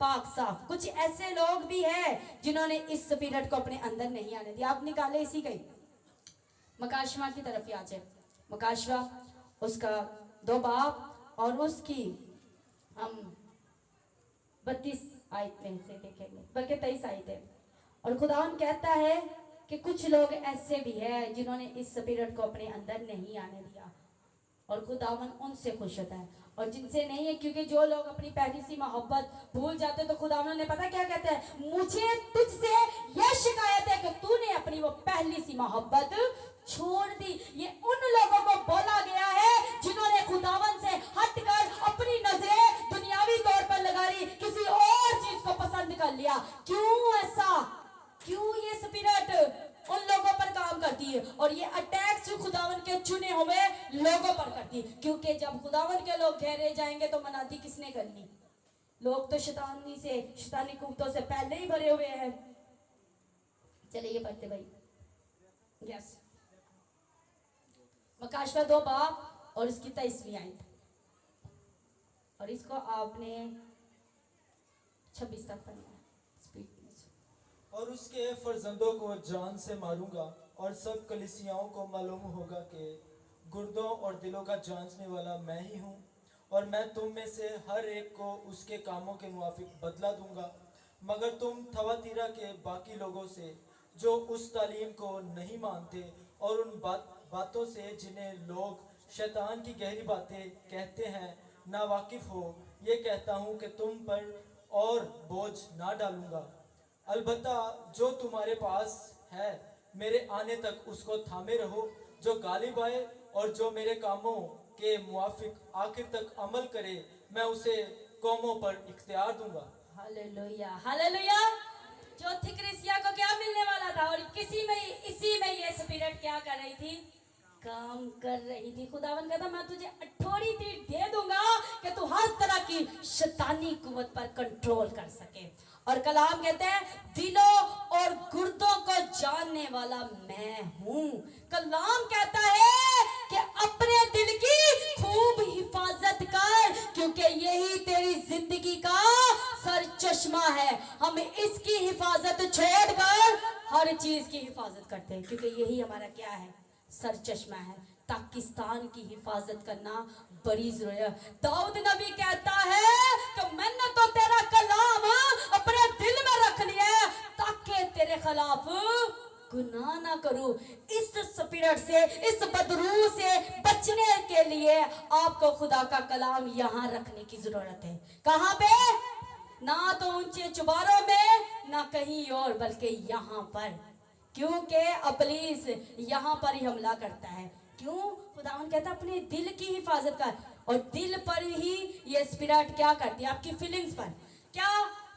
पाक साफ। कुछ ऐसे लोग भी हैं जिन्होंने इस स्पिरिट को अपने अंदर नहीं आने दिया। आप निकाले इसी का ही। मकाशवा की तरफ आ जाए। मकाशवा उसका 2 बाब और उसकी हम 32 आयत में से देखेंगे, बल्कि 23 आयत है। और खुदावन कहता है कि कुछ लोग ऐसे भी हैं जिन्होंने इस स्पिरिट को अपने अंदर नहीं आने दिया, और खुदावन उनसे खुश होता है, और जिनसे नहीं है। क्योंकि जो लोग अपनी पहली सी मोहब्बत भूल जाते हैं, तो खुदावन ने पता क्या कहता है? मुझे तुझसे यह शिकायत है कि तूने अपनी वो पहली सी मोहब्बत छोड़ दी। ये उन लोगों को बोला गया है जिन्होंने खुदावन से हटकर अपनी नजरें दुनियावी तौर पर लगा ली, किसी और चीज को पसंद कर लिया। क्यों ऐसा? क्यों ये स्पिरिट उन लोगों पर काम करती है? और ये अटैक्स खुदावन के चुने हुए लोगों पर करती है। क्योंकि जब खुदावन के लोग घेरे जाएंगे तो मनादी किसने करनी? लोग तो शैतानी कुव्वतों से पहले ही भरे हुए हैं। चलिए पढ़ते भाई। यस, मकाशवा 2 बाब और इसकी 23वीं आयत, और इसको आपने 26 तक पढ़ना है। और उसके फर्जंदों को जान से मारूंगा, और सब कलीसियाओं को मालूम होगा कि गुर्दों और दिलों का जांचने वाला मैं ही हूँ। और मैं तुम में से हर एक को उसके कामों के मुआफिक बदला दूंगा। मगर तुम थवातीरा के बाकी लोगों से जो उस तालीम को नहीं मानते, और उन बातों से जिन्हें लोग शैतान की गहरी बातें कहते हैं, ना वाकिफ हो, ये कहता हूँ कि तुम पर और बोझ ना डालूंगा। अलबत्ता जो तुम्हारे पास है, मेरे आने तक उसको थामे रहो। जो गालिब आए और जो मेरे कामों के मुआफिक आखिर तक अमल करे, मैं उसे कौमों पर इख्तियार दूंगा। Hallelujah hallelujah. चौथी कलीसिया को क्या मिलने वाला था, और इसी में ये स्पिरिट क्या कर रही थी, काम कर रही थी। खुदावन कहता मैं तुझे अथॉरिटी दे दूंगा कि तू हर तरह की शैतानी कुव्वत पर कंट्रोल कर सके। और कलाम कहते हैं दिलों और गुर्दों को जानने वाला मैं हूं। कलाम कहता है कि अपने दिल की खूब हिफाजत कर, क्योंकि यही तेरी जिंदगी का सर चश्मा है। हम इसकी हिफाजत छोड़कर हर चीज की हिफाजत करते हैं, क्योंकि यही हमारा क्या है, सर चश्मा है। पाकिस्तान की हिफाजत करना बड़ी जरूरी है। दाऊद नबी कहता है कि मैंने तो तेरा कलाम अपने दिल में रख लिया है ताकि तेरे खिलाफ गुनाह ना करूं। इस स्पिरिट से, इस बदरू से बचने के लिए आपको खुदा का कलाम यहाँ रखने की जरूरत है। कहाँ पे? ना तो ऊंचे चुबारों में, ना कहीं और, बल्कि यहाँ पर, क्योंकि इब्लीस यहाँ पर ही हमला करता है। क्यों? खुदावन कहता है अपने दिल की हिफाजत कर, और दिल पर ही ये स्पिरिट क्या करती है, आपकी फीलिंग्स पर। क्या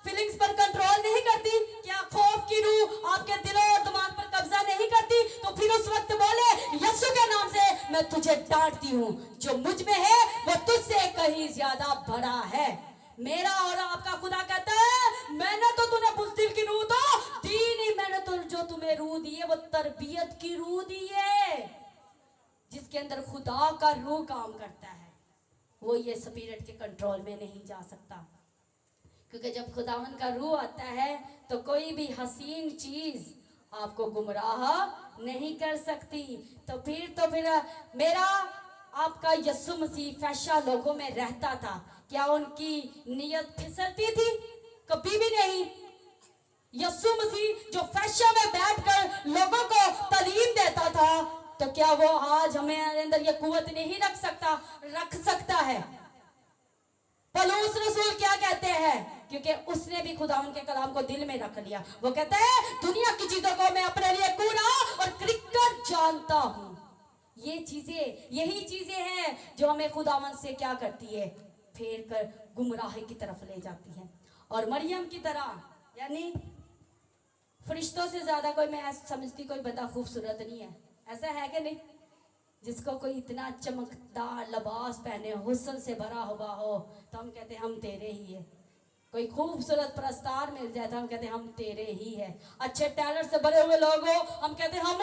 फीलिंग्स पर कंट्रोल नहीं करती? क्या खौफ की रूह आपके दिल और दिमाग पर कब्जा नहीं करती? तो फिर उस वक्त बोले यीशु के नाम से मैं तुझे डांटती हूँ, जो मुझ में है वो तुझसे कहीं ज्यादा बड़ा है। मेरा और आपका खुदा कहता है मैंने तो तुम्हें बुज़दिल की रूह तो दी नहीं, मैंने तो जो तुम्हें रूह दी है वो तरबियत की रूह दी है, जिसके अंदर खुदा का रूह काम करता है। वो ये स्पिरिट के कंट्रोल में नहीं जा सकता, क्योंकि जब खुदावन का रूह आता है तो कोई भी हसीन चीज आपको गुमराह नहीं कर सकती। तो फिर मेरा आपका यीशु मसीह फैशा लोगों में रहता था, क्या उनकी नियत फिसलती थी? कभी भी नहीं। यीशु मसीह जो फैशा में बैठकर लोगों को तालीम देता था, तो क्या वो आज हमें अंदर ये कुव्वत नहीं रख सकता है? पौलुस रसूल क्या कहते हैं? क्योंकि उसने भी खुदा उनके कलाम को दिल में रख लिया। वो कहते हैं दुनिया की चीजों को मैं अपने लिए कूड़ा और क्रिकेट जानता हूं। यही चीजें हैं जो हमें खुदावन से क्या करती है, फेर कर गुमराही की तरफ ले जाती है। और मरियम की तरह, यानी फरिश्तों से ज्यादा कोई, मैं समझती कोई बंदा खूबसूरत नहीं है। ऐसा है कि नहीं? जिसको कोई इतना चमकदार लिबास पहने, हुस्न से भरा हुआ हो, तो हम कहते हैं हम तेरे ही है। कोई खूबसूरत प्रस्तार मिल जाए तो हम कहते हैं हम तेरे ही है। अच्छे टैलेंट से भरे हुए लोग हो, हम कहते हैं हम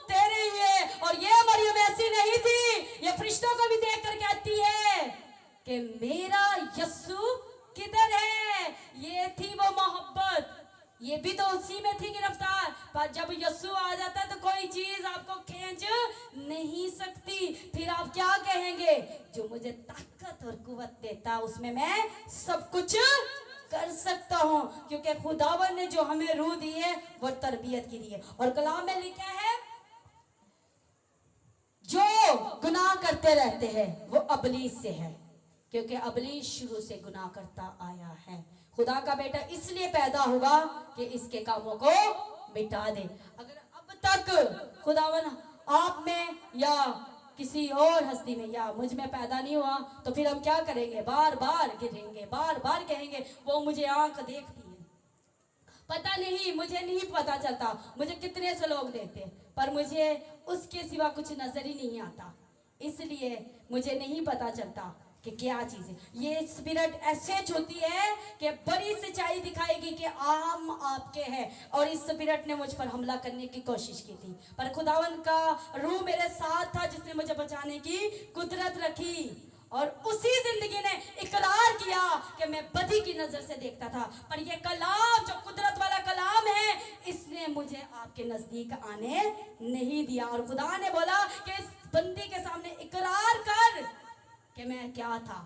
तेरे ही है। और ये मरियम ऐसी नहीं थी, ये फरिश्तों को भी देख कर कहती है कि मेरा यीशु किधर है। ये थी वो मोहब्बत, ये भी तो उसी में थी गिरफ्तार। पर जब यीशु आ जाता है तो कोई चीज आपको खींच नहीं सकती। फिर आप क्या कहेंगे? जो मुझे ताकत और कुव्वत देता उसमें मैं सब कुछ कर सकता हूं, क्योंकि खुदावन ने जो हमें रूह दी है वो तरबियत की दी है। और कलाम में लिखा है जो गुनाह करते रहते हैं वो इब्लीस से है, क्योंकि इब्लीस शुरू से गुनाह करता आया है। खुदा का बेटा इसलिए पैदा होगा कि इसके कामों को मिटा दे। अगर अब तक खुदावन आप में या किसी और हस्ती में या मुझ में पैदा नहीं हुआ, तो फिर हम क्या करेंगे? बार बार गिरेंगे, बार बार कहेंगे वो मुझे आंख देखती है, पता नहीं, मुझे नहीं पता चलता मुझे कितने से लोग देखते, पर मुझे उसके सिवा कुछ नजर ही नहीं आता, इसलिए मुझे नहीं पता चलता कि क्या चीज है। ये स्पिरिट ऐसे होती है कि बड़ी सच्चाई दिखाएगी कि हम आपके हैं। और इस स्पिरिट ने मुझ पर हमला करने की कोशिश की थी, पर खुदावन का रूह मेरे साथ था जिसने मुझे बचाने की कुदरत रखी। और उसी जिंदगी ने इकरार किया कि मैं बदी की नजर से देखता था, पर ये कलाम जो कुदरत वाला कलाम है इसने मुझे आपके नजदीक आने नहीं दिया। और खुदा ने बोला कि इस बंदी के सामने इकरार कर कि मैं क्या था,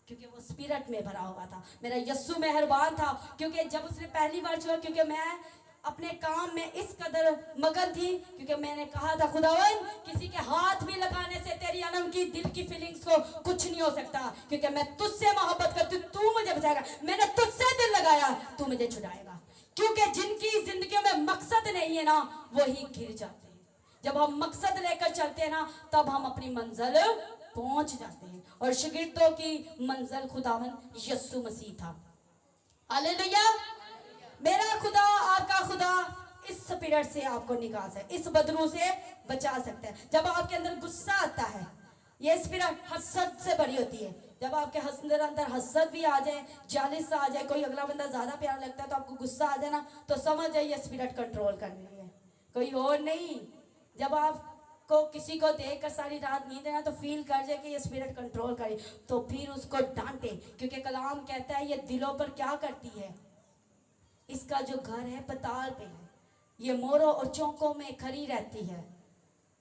क्योंकि वो स्पिरिट में भरा हुआ था। मेरा यीशु मेहरबान था, क्योंकि जब उसने पहली बार छुआ, क्योंकि मैं अपने काम में इस कदर मगन थी, क्योंकि मैंने कहा था खुदावन किसी के हाथ भी लगाने से तेरी अनम की दिल की फीलिंग्स को कुछ नहीं हो सकता, क्योंकि मैं तुझसे मोहब्बत करती हूँ, तू मुझे बचाएगा। मैंने तुझसे दिल लगाया, तू मुझे छुड़ाएगा। क्योंकि जिनकी जिंदगी में मकसद नहीं है ना, वही गिर जाते हैं। जब हम मकसद लेकर चलते हैं ना, तब हम अपनी मंजिल पहुंच जाते हैं। और शागिर्दों की मंजिल खुदावन यीशु मसीह था। हालेलुया। मेरा खुदा आपका खुदा इस स्पिरिट से आपको निकाल सकता है, इस बदरू से बचा सकता है। जब आपके अंदर गुस्सा आता है, ये स्पिरिट हसद से भरी होती है। जब आपके अंदर हसद भी आ जाए, जालिस आ जाए, कोई अगला बंदा ज्यादा प्यारा लगता है तो आपको गुस्सा आ जाए ना, तो समझ जाइए ये स्पिरिट कंट्रोल कर रही है, कोई और नहीं। जब आपको किसी को देखकर सारी रात नींद ना तो फील कर जाए कि ये स्पिरिट कंट्रोल करे, तो फिर उसको डांटे, क्योंकि कलाम कहता है ये दिलों पर क्या करती है। इसका जो घर है पताल पे है, ये मोरों और चौकों में खड़ी रहती है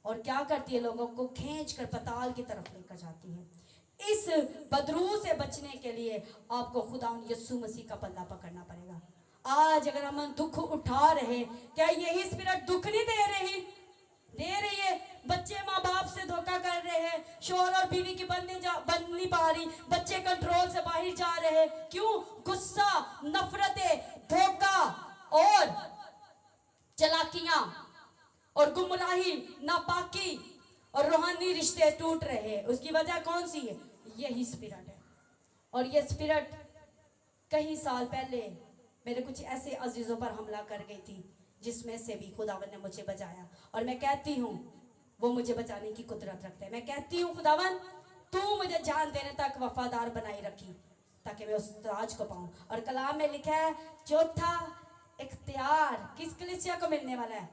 और क्या करती है, लोगों को खींच कर पताल की तरफ लेकर जाती है। इस बदरू से बचने के लिए आपको खुदा यीशु मसीह का पल्ला पकड़ना पड़ेगा। आज अगर हम दुख उठा रहे, क्या यही स्पिरिट दुख नहीं दे रही है। बच्चे माँ बाप से धोखा कर रहे हैं, शोहर और बीवी की बन नहीं पा रही, बच्चे कंट्रोल से बाहर जा रहे हैं। क्यों? गुस्सा, नफरतें, धोखा और चालाकियां और गुमराही, नापाकी और रूहानी रिश्ते टूट रहे हैं। उसकी वजह कौन सी है? यही स्पिरिट है। और ये स्पिरिट कई साल पहले मेरे कुछ ऐसे अजीजों पर हमला कर गई थी, जिसमें से भी खुदावन ने मुझे बचाया। और मैं कहती हूँ वो मुझे बचाने की कुदरत रखते हैं। मैं कहती हूँ खुदावन तू मुझे जान देने तक वफादार बनाई रखी, ताकि मैं उस राज को पाऊं। और कलाम में लिखा है चौथा इख्तियार किस कलीसिया को मिलने वाला है?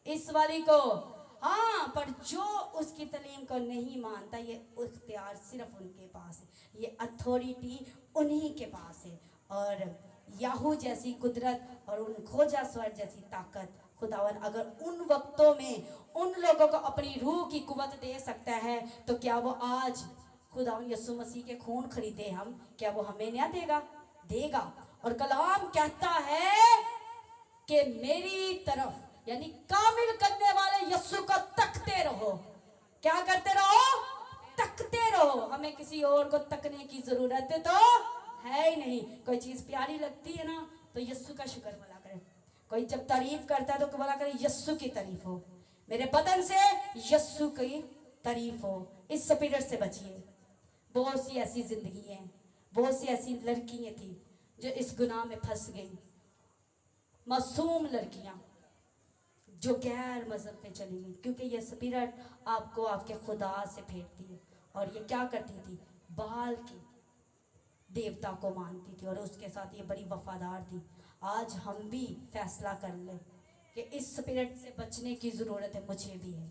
इस वाली को। हाँ, पर जो उसकी तालीम को नहीं मानता, ये इख्तियार सिर्फ उनके पास है, ये अथॉरिटी उन्हीं के पास है। और याहू जैसी कुदरत और उन खोजा स्वर जैसी ताकत खुदावन अगर उन वक्तों में उन लोगों को अपनी रूह की कुवत दे सकता है, तो क्या वो आज खुदावन यीशु मसीह के खून खरीदे हम, क्या वो हमें नहीं देगा। और कलाम कहता है कि मेरी तरफ यानी कामिल करने वाले यीशु को तकते रहो। क्या करते रहो? तकते रहो। हमें किसी और को तकने की जरूरत तो है ही नहीं। कोई चीज प्यारी लगती है ना तो यीशु का शुक्र बोला करे। कोई जब तारीफ करता है तो बोला करे यीशु की तारीफ हो, मेरे बदन से यीशु की तारीफ हो। इस स्पिरिट से बचिए। बहुत सी ऐसी जिंदगी है, बहुत सी ऐसी लड़कियां थी जो इस गुनाह में फंस गई, मासूम लड़कियां जो गैर मजहब पे चली गई, क्योंकि ये स्पिरिट आपको आपके खुदा से फेंकती है। और ये क्या करती थी? बाल की देवता को मानती थी और उसके साथ ये बड़ी वफादार थी। आज हम भी फैसला कर लें कि इस स्पिरिट से बचने की ज़रूरत है, मुझे भी है।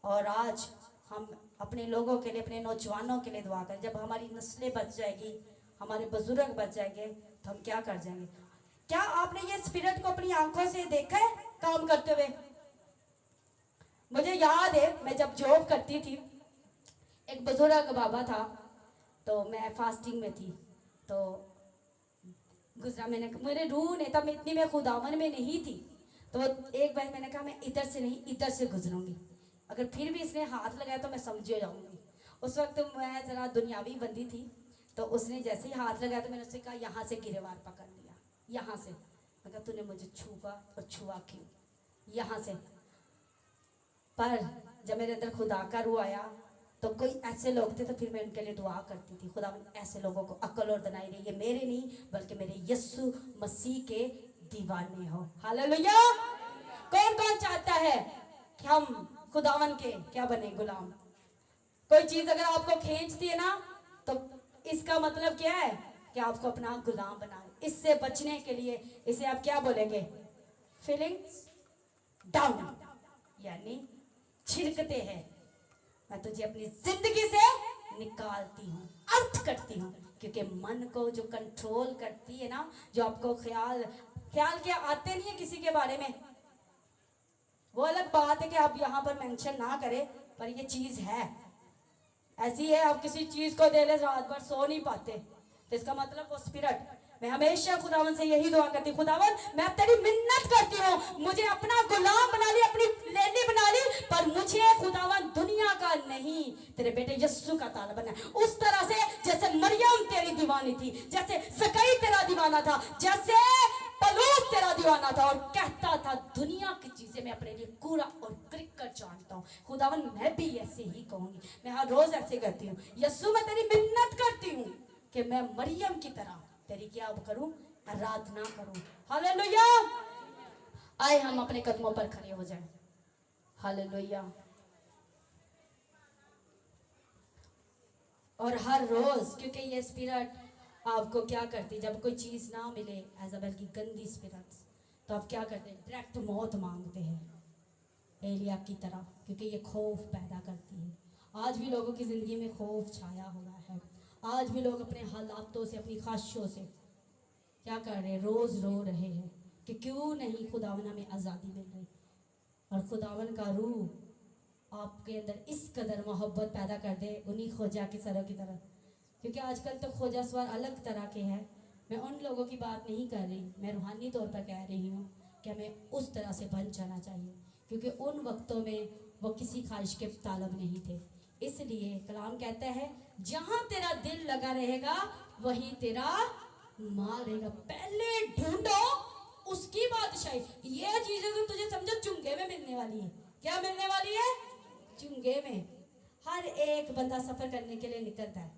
और आज हम अपने लोगों के लिए, अपने नौजवानों के लिए दुआ करें। जब हमारी नस्लें बच जाएगी, हमारे बुजुर्ग बच जाएंगे, तो हम क्या कर जाएंगे? क्या आपने ये स्पिरिट को अपनी आंखों से देखा है काम करते हुए? मुझे याद है मैं जब जॉब करती थी, एक बुजुर्ग बाबा था, तो मैं फास्टिंग में थी, तो गुजरा, मेरे रूह ने, तब इतनी मैं खुदावन में नहीं थी, तो एक बार मैंने कहा मैं इधर से नहीं इधर से गुजरूंगी, अगर फिर भी इसने हाथ लगाया तो मैं समझ जाऊंगी। उस वक्त मैं ज़रा दुनियावी बंदी थी, तो उसने जैसे ही हाथ लगाया तो मैंने उससे कहा यहाँ से गिरेवार पकड़ लिया, यहाँ से। मैं कहा तूने मुझे छुआ और छुआ क्यों? यहाँ से। पर जब मेरे अंदर खुदा का रूह आया तो कोई ऐसे लोग थे, तो फिर मैं उनके लिए दुआ करती थी, खुदा ऐसे लोगों को अक्ल और दनाई रही, ये मेरे नहीं बल्कि मेरे यीशु मसीह के दीवाने हो। हालेलुया। कौन कौन चाहता है कि हम खुदावन के क्या बने? गुलाम। कोई चीज अगर आपको खींचती है ना, तो इसका मतलब क्या है कि आपको अपना गुलाम बना। इससे बचने के लिए इसे आप क्या बोलेंगे? फीलिंग्स डाउन, यानी छिड़कते हैं। मैं तुझे अपनी जिंदगी से निकालती हूँ, अर्थ करती हूँ, क्योंकि मन को जो कंट्रोल करती है ना, जो आपको ख्याल क्या आते नहीं है किसी के बारे में, वो अलग बात है कि आप यहाँ पर मेंशन ना करें, पर ये चीज है ऐसी है। आप किसी चीज को दे ले, रात भर सो नहीं पाते, तो इसका मतलब वो स्पिरिट। मैं हमेशा खुदावन से यही दुआ करती हूँ, खुदावन मैं तेरी मिन्नत करती हूँ, मुझे अपना गुलाम बना ली, अपनी लेली बना ली, पर मुझे खुदावन दुनिया का नहीं, तेरे बेटे यीशु का ताला बना। उस तरह से जैसे मरियम तेरी दीवानी थी, जैसे सकई तेरा दीवाना था, जैसे पलूस तेरा दीवाना था और कहता था दुनिया की चीजें मैं अपने लिए कूड़ा और क्रिकर जानता हूँ। खुदावन मैं भी ऐसे ही कहूंगी, मैं हर रोज ऐसे करती हूँ। यीशु मैं तेरी मिन्नत करती हूँ कि मैं मरियम की तरह तेरी क्या करूं, आराधना करूं। हालेलुया। आए हम अपने कदमों पर खड़े हो जाएं। हालेलुया। और हर रोज, क्योंकि ये स्पिरिट आपको क्या करती, जब कोई चीज ना मिले एजाबेल की गंदी स्पिरिट्स, तो आप क्या करते हैं, डायरेक्ट मौत मांगते हैं एलिया की तरह, क्योंकि ये खौफ पैदा करती है। आज भी लोगों की ज़िंदगी में खौफ छाया हुआ है। आज भी लोग अपने हालातों से, अपनी ख्वाहिशों से क्या कर रहे हैं, रोज़ रो रहे हैं कि क्यों नहीं खुदावन हमें आज़ादी मिल रही। और खुदावन का रूह आपके अंदर इस कदर मोहब्बत पैदा कर दे उन्हीं खोजा की सरों की तरह, क्योंकि आजकल तो खोजा स्वर अलग तरह के हैं। मैं उन लोगों की बात नहीं कर रही, मैं रूहानी तौर पर कह रही हूँ कि हमें उस तरह से बन जाना चाहिए, क्योंकि उन वक्तों में वो किसी ख्वाहिश के तालब नहीं थे। इसलिए कलाम कहता है जहाँ तेरा दिल लगा रहेगा वहीं तेरा माल रहेगा। पहले ढूंढो उसकी बादशाही। ये चीजें तो तुझे समझो चुंगे में मिलने वाली है। क्या मिलने वाली है? चुंगे में। हर एक बंदा सफर करने के लिए निकलता है।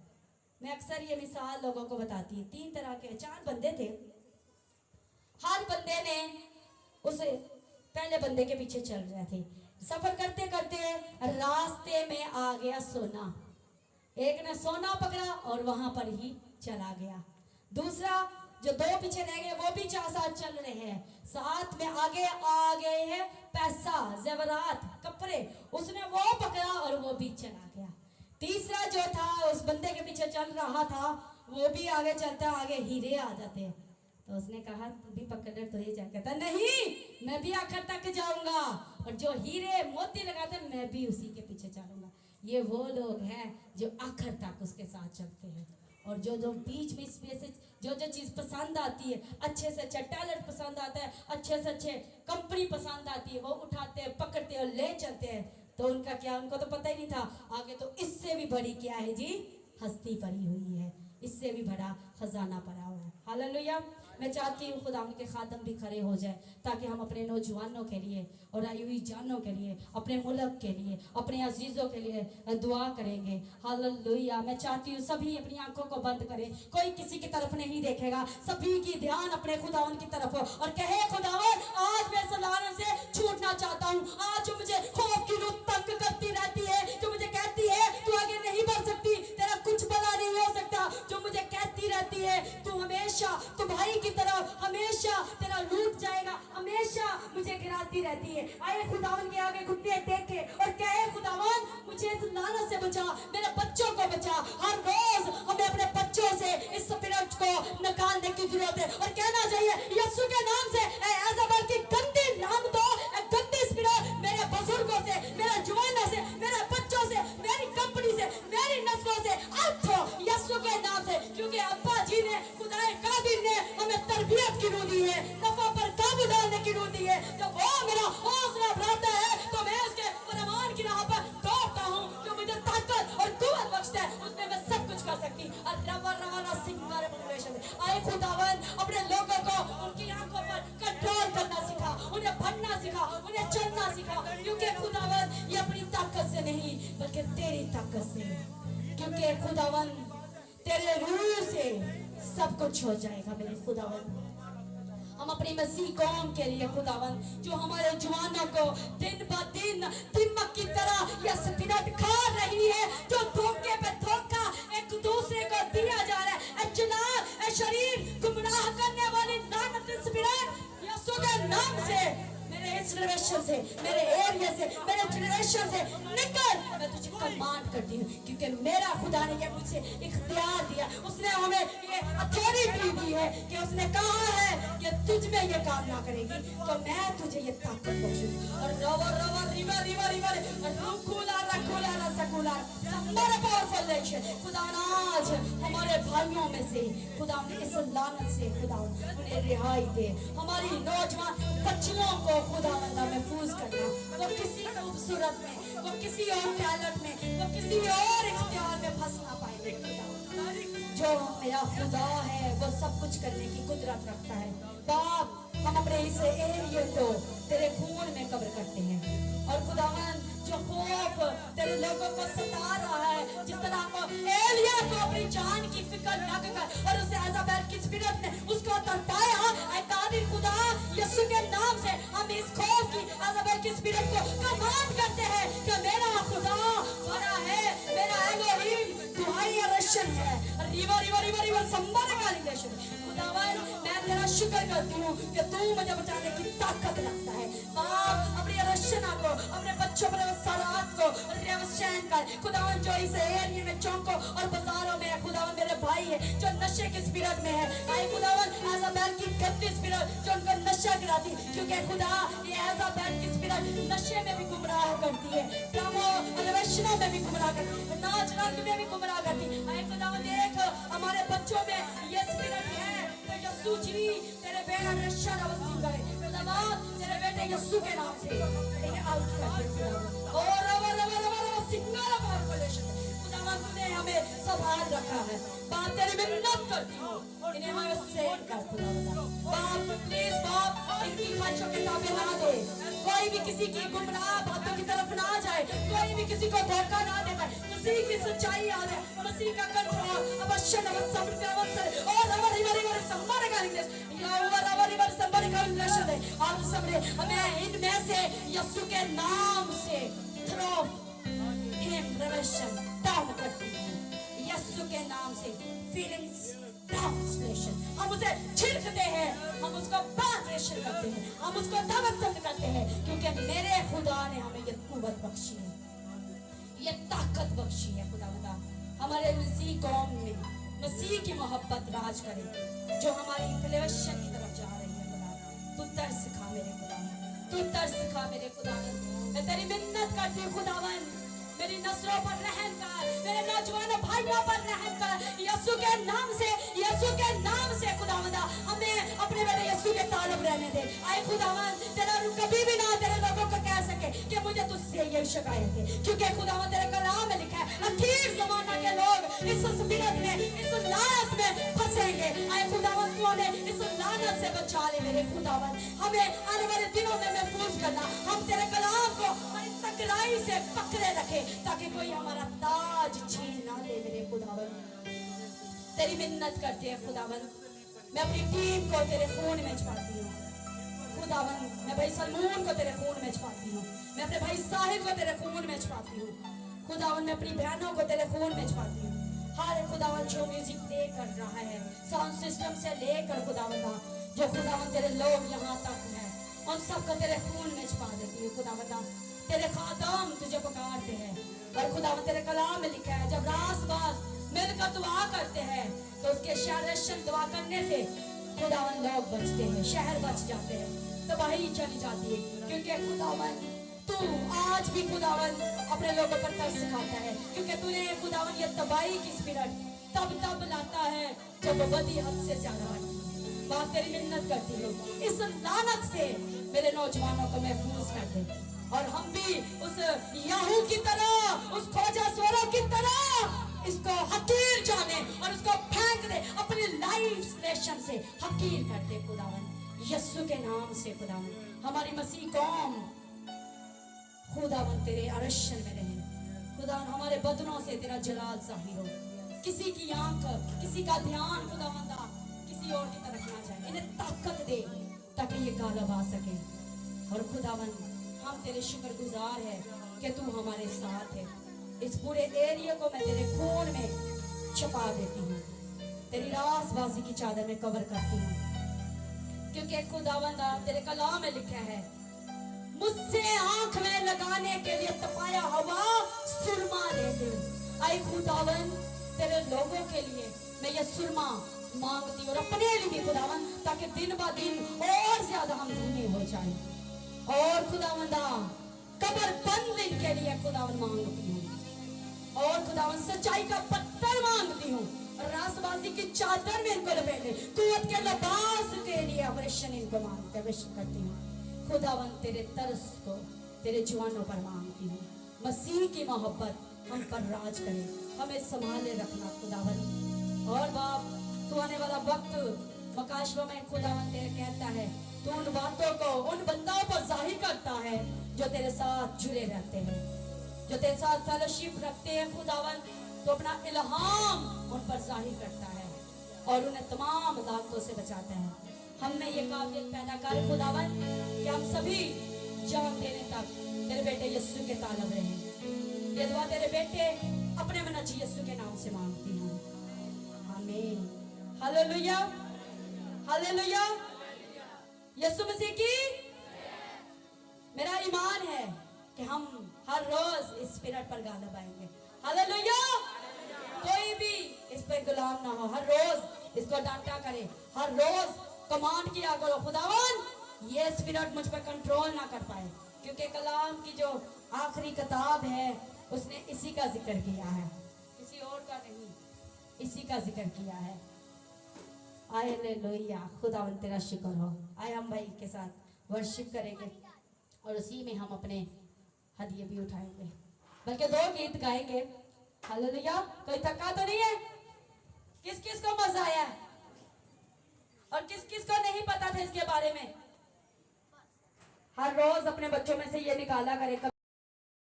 मैं अक्सर ये मिसाल लोगों को बताती हूँ। 3 तरह के 4 बंदे थे। हर बंदे ने उस पहले बंदे के पीछे चल रहे थे। सफर करते करते रास्ते में आ गया सोना। एक ने सोना पकड़ा और वहां पर ही चला गया। दूसरा जो 2 पीछे रह गए वो भी 4 साथ चल रहे हैं। साथ में आगे आ गए हैं पैसा, जेवरात, कपड़े, उसने वो पकड़ा और वो भी चला गया। तीसरा जो था उस बंदे के पीछे चल रहा था वो भी आगे चलता, आगे हीरे आ जाते हैं। तो उसने कहा तू भी पकड़ तो ही जाए। कहता नहीं, मैं भी आखिर तक जाऊंगा और जो हीरे मोती लगाते मैं भी उसी के पीछे चलूंगा। ये वो लोग हैं जो आखिर तक उसके साथ चलते हैं। और जो जो बीच में इसमें से जो जो चीज़ पसंद आती है, अच्छे से अच्छा टैलेंट पसंद आता है, अच्छे से अच्छे कंपनी पसंद आती है, वो उठाते हैं, पकड़ते हैं और ले चलते हैं। तो उनका क्या, उनको तो पता ही नहीं था आगे तो इससे भी बड़ी क्या है जी, हस्ती पड़ी हुई है, इससे भी बड़ा खजाना पड़ा हुआ है। हालेलुया। मैं चाहती हूँ खुदा उनके खादम भी खड़े हो जाए ताकि हम अपने नौजवानों के लिए और आई हुई जानों के लिए, अपने मुल्क के लिए, अपने अजीज़ों के लिए दुआ करेंगे। हालेलुया। मैं चाहती हूँ सभी अपनी आंखों को बंद करें, कोई किसी की तरफ नहीं देखेगा, सभी की ध्यान अपने खुदावन की तरफ हो और कहे खुदावन आज मैं सलाने से छूटना चाहता हूँ। आज जो मुझे खौफ की रूह तंग करती रहती है, जो मुझे कहती है तू आगे नहीं बढ़ सकती, तेरा कुछ भला नहीं हो सकता, जो मुझे कहती रहती है तू हमेशा तू भाई की तरह हमेशा तेरा लूट जाएगा, हमेशा मुझे गिराती रहती है। आए खुदावन के आगे घुटने टेक के और कहे खुदावन मुझे इस लानत से बचा, मेरे बच्चों को बचा। हर रोज हमें अपने बच्चों से इस स्पिरिट को निकालने की जरूरत है और कहना चाहिए यीशु के नाम से एजाबेल की गंदी नाम दो, गंदी स्पिरिट मेरे बुजुर्गों से, मेरे जवानों से, मेरे बच्चों से, मेरी कंपनी से, मेरी नस्लों से उठो यीशु के नाम से। क्योंकि अब्बा जी ने, खुदाए कादिर ने हमें तरबियत की रूह दी है, नफा पर काबू डालने की रूह दी है। जब वो मेरा हौसला बढ़ाता है तो मैं उसके फरमान की राह पर दौड़ता हूँ। जो मुझे ताकत और कुव्वत बख्शता है उसमें मैं सब कुछ कर सकती। और रवा रवाना सिंगार मोटिवेशन आए खुदावन अपने लोगों को उनकी आंखों पर कंट्रोल करना सिखा, उन्हें बढ़ना सिखा, उन्हें चलना सिखा। क्योंकि खुदावन ये अपनी ताकत से नहीं बल्कि तेरी ताकत से, क्योंकि खुदावन तेरे रूह से सब कुछ हो जाएगा। मेरे खुदावन हम अपनी मसीह कौम के लिए खुदावन जो हमारे जवानों को दिन ब दिन दिमक की तरह यह स्पिरिट खा रही है, जो धोखे पे धोखा एक दूसरे को दिया जा रहा है, जनाब शरीर गुमराह करने वाली लानत स्पिरिट यीशु के नाम से मेरे इस जनरेशन से, मेरे एरिया से, मेरे जनरेशन से निकल। मैं तुझे कमांड करती हूँ क्योंकि मेरा खुदा ने ये मुझसे इख्तियार दिया, उसने हमें ये अथॉरिटी दी है कि उसने कहा है कि तुझ में ये काम ना करेगी तो मैं तुझे ये ताकत बख्शूंगी। और रवा रवा रिवा रिवा रिवा रुकुला रकुला रसकुला हमारे पावरफुल है खुदा। आज हमारे भाइयों में से खुदा ने इस लानत से खुदा उन्हें रिहाई दे। हमारी नौजवान बच्चियों को खुदा महफूज करना, वो किसी खूबसूरत में, वो किसी और टैलेंट में, वो किसी और इख्तियार में फंस ना पाएंगे। जो मेरा खुदा है वो सब कुछ करने की कुदरत रखता है। बाप हम अपने इस एरिया को तेरे खून में कब्र करते हैं और खुदावन जो खौफ तेरे लोगों को सता रहा है, जिस तरह को एलिया को अपनी जान की फिक्र न कर और उसे इज़ाबेल की स्पिरिट ने उसको तड़पाया, ऐ कादिर खुदा यीशु के नाम से हम इस खौफ की इज़ाबेल की स्पिरिट को कमांड करते हैं कि मेरा खुदा बड़ा है, मेरा एलोहीम दुहाई रशन है। रिवर रिवर रिवर रिवर संबर का रिलेशन खुदावन, मैं तेरा शुक्र करती हूँ कि तू मुझे बचाने की ताकत रखता है। बाप अपनी रशना को, अपने बच्चों पर सलात को रेवशैन कर खुदावन, जो इस एरिया में चौकों और बाजारों में है खुदावन, मेरे भाई है जो नशे की स्पिरिट में है, आए खुदावन इज़ाबेल की गंदी स्पिरिट जो उनको नशा कराती, क्योंकि खुदा ये इज़ाबेल की स्पिरिट नशे में भी गुमराह करती है, कामों और वैष्णव में भी गुमराह करती है, नाच रंग में भी गुमराह करती है। आए खुदावन देख हमारे बच्चों में ये स्पिरिट है, तो यीशु जी तेरे बेटा नशा न वसूल करे खुदावन, तेरे बेटे यीशु के नाम से इन्हें आउट कर दे और रवा रवा रवा रवा सिंगारा कॉर्पोरेशन खुदावन, तूने हमें संभाल रखा है। बाप तेरी मिन्नत करती हूँ, इन्हें हमें सेव कर खुदावन। बाप प्लीज बाप इनकी ख्वाहिशों के ताबे ना दे, कोई भी किसी की गुमराह बातों की तरफ ना जाए, कोई भी किसी को धोखा ना दे पाए, मसीह की सच्चाई आ जाए, मसीह का कंट्रोल अवश्य न सब्र का अवसर और हमारी हमारी संभाल का इंग्लिश या हमारी संभाल का इंग्लिश है और समझे हमें इनमें से यीशु के नाम से थ्रो हिम रेवलेशन डाउन करती है, यीशु के नाम से फीलिंग्स ट्रांसलेशन हम उसे छिड़कते हैं, हम उसको ट्रांसलेशन करते हैं, हम उसको तवज्जुह करते हैं, क्योंकि मेरे खुदा ने हमें ये कुव्वत बख्शी है, ये ताकत बख्शी है खुदा। हमारे मसीह कौम में मसीह की मोहब्बत राज करे, जो हमारी इन्फ्लेशन की तरफ जा रही है खुदा, तू तरस खा मेरे खुदा, तू तरस खा मेरे खुदा। मैं तेरी मिन्नत करती हूँ खुदावन, मेरी नस्लों पर रहम कर, मेरे नौजवानों भाइयों पर रहम कर, यीशु के नाम से, यीशु के नाम से खुदावंदा हमें अपने बेटे यीशु के तालब रहने दे। आए खुदावन तेरा कभी भी ना तेरे लोगों को कह सके कि मुझे तुझसे ये शिकायत है, क्योंकि खुदावन तेरे कलाम में लिखा है अखीर ज़माना के लोग इस स्पिरिट में, इस लानत में फंसेंगे। आए खुदावन तू हमें इस लानत से बचा ले मेरे खुदावन, हमें आने वाले दिनों में महफूज करना, हम तेरे कलाम को तकराई से पकड़े रखे ताकि कोई हमारा ताज छीन ना ले मेरे खुदावन। तेरी मिन्नत करते हैं खुदावन, मैं अपनी टीम को तेरे खून में छुपाती हूँ खुदावन, मैं भाई सलमून को तेरे खून में छुपाती हूँ, मैं अपने भाई साहिल को तेरे खून में छुपाती हूँ खुदावन, मैं अपनी बहनों को तेरे खून में छुपाती हूँ। हर खुदावन जो म्यूजिक प्ले कर रहा है साउंड सिस्टम से लेकर खुदावन जो खुदावन तेरे लोग यहाँ तक है, उन सबको तेरे खून में छुपा देती हूँ खुदावन। तेरे खादम तुझे पुकारते हैं और खुदावन तेरे कलाम में लिखा है जब रास बास मिलकर दुआ करते हैं तो उसके शहर दुआ करने से खुदावन लोग बचते हैं, शहर बच जाते हैं, तबाही चली जाती है, क्योंकि खुदावन तू आज भी खुदावन अपने लोगों पर तरस खाता है, क्योंकि तूने खुदावन ये तबाही की स्पिरिट तब लाता है जब बदी हद से ज्यादा है। बात तेरी मिन्नत करती हूँ, इस लानत से मेरे नौजवानों को महफूज कर दे और हम भी उस याहू की तरह, उस खोजा स्वरों की तरह इसको हकीर जाने और उसको फेंक दे, अपनी लाइफ स्टेशन से हकीर कर दे खुदावन, यीशु के नाम से खुदावन। हमारी मसीह कौम खुदावन तेरे अरशन में रहे खुदावन, हमारे बदनों से तेरा जलाल जाहिर हो, किसी की आंख, किसी का ध्यान खुदावन किसी और की तरफ ना जाए, इन्हें ताकत दे ताकि ये गालब आ सके। और खुदावन हम तेरे शुक्रगुजार है कि तू हमारे साथ है, इस पूरे एरिया को मैं तेरे खून में छुपा देती हूँ, तेरी रासबाजी की चादर में कवर करती हूँ, क्योंकि खुदावंदा तेरे कलाम में लिखा है मुझसे आंख में लगाने के लिए तपाया हवा सुरमा ले ले। आई खुदावन तेरे लोगों के लिए मैं ये सुरमा मांगती और अपने लिए भी खुदावन, ताकि दिन ब दिन और ज्यादा हम धीमे हो जाए। और खुदावंदा कब्र बंद इनके लिए खुदावन मांगती हूँ, और खुदावन सच्चाई का पत्थर मांगती हूँ, रासबाजी की चादर में इनको लपेटे, कुव्वत के लिबास के लिए ऑपरेशन इनको मांगते विश करती हूँ खुदावन, तेरे तरस को तेरे जवानों पर मांगती हूँ, मसीह की मोहब्बत हम पर राज करे, हमें संभाले रखना खुदावन। और बाप तू आने वाला वक्त मकाशवा में खुदावन तेरे कहता है तू उन बातों को उन बंदाओं पर जाहिर करता है जो तेरे साथ जुड़े रहते हैं, जो तेरे साथ फेलोशिप रखते हैं खुदावन। तो अपना इल्हाम उन पर जाहिर करता है और उन्हें तमाम लानतों से बचाता है। हम में ये काबिलियत पैदा कर खुदावन कि हम सभी जान देने तक तेरे बेटे यीशु के तालब रहे। ये दुआ तेरे बेटे अपने मनाजी यीशु के नाम से मांगती हूँ, आमीन। Hallelujah, hallelujah. यीशु मसीह की मेरा ईमान है कि हम हर रोज इस स्पिरिट पर गालिब आएंगे। हालेलुया। कोई भी इस पे गुलाम ना हो, हर रोज इसको डांटा करे, हर रोज कमांड किया करो खुदावन ये स्पिरिट मुझ पर कंट्रोल ना कर पाए, क्योंकि कलाम की जो आखिरी किताब है उसने इसी का जिक्र किया है, किसी और का नहीं, इसी का जिक्र किया है। हालेलुया, खुदावन तेरा शुक्र हो। आए हम भाई के साथ वर्शिप करेंगे और उसी में हम अपने हदिये भी उठाएंगे, बल्कि 2 गीत गाएंगे। हालेलुया। कोई थका तो नहीं है? किस किस को मजा आया है और किस किस को नहीं पता था इसके बारे में? हर रोज अपने बच्चों में से ये निकाला करे।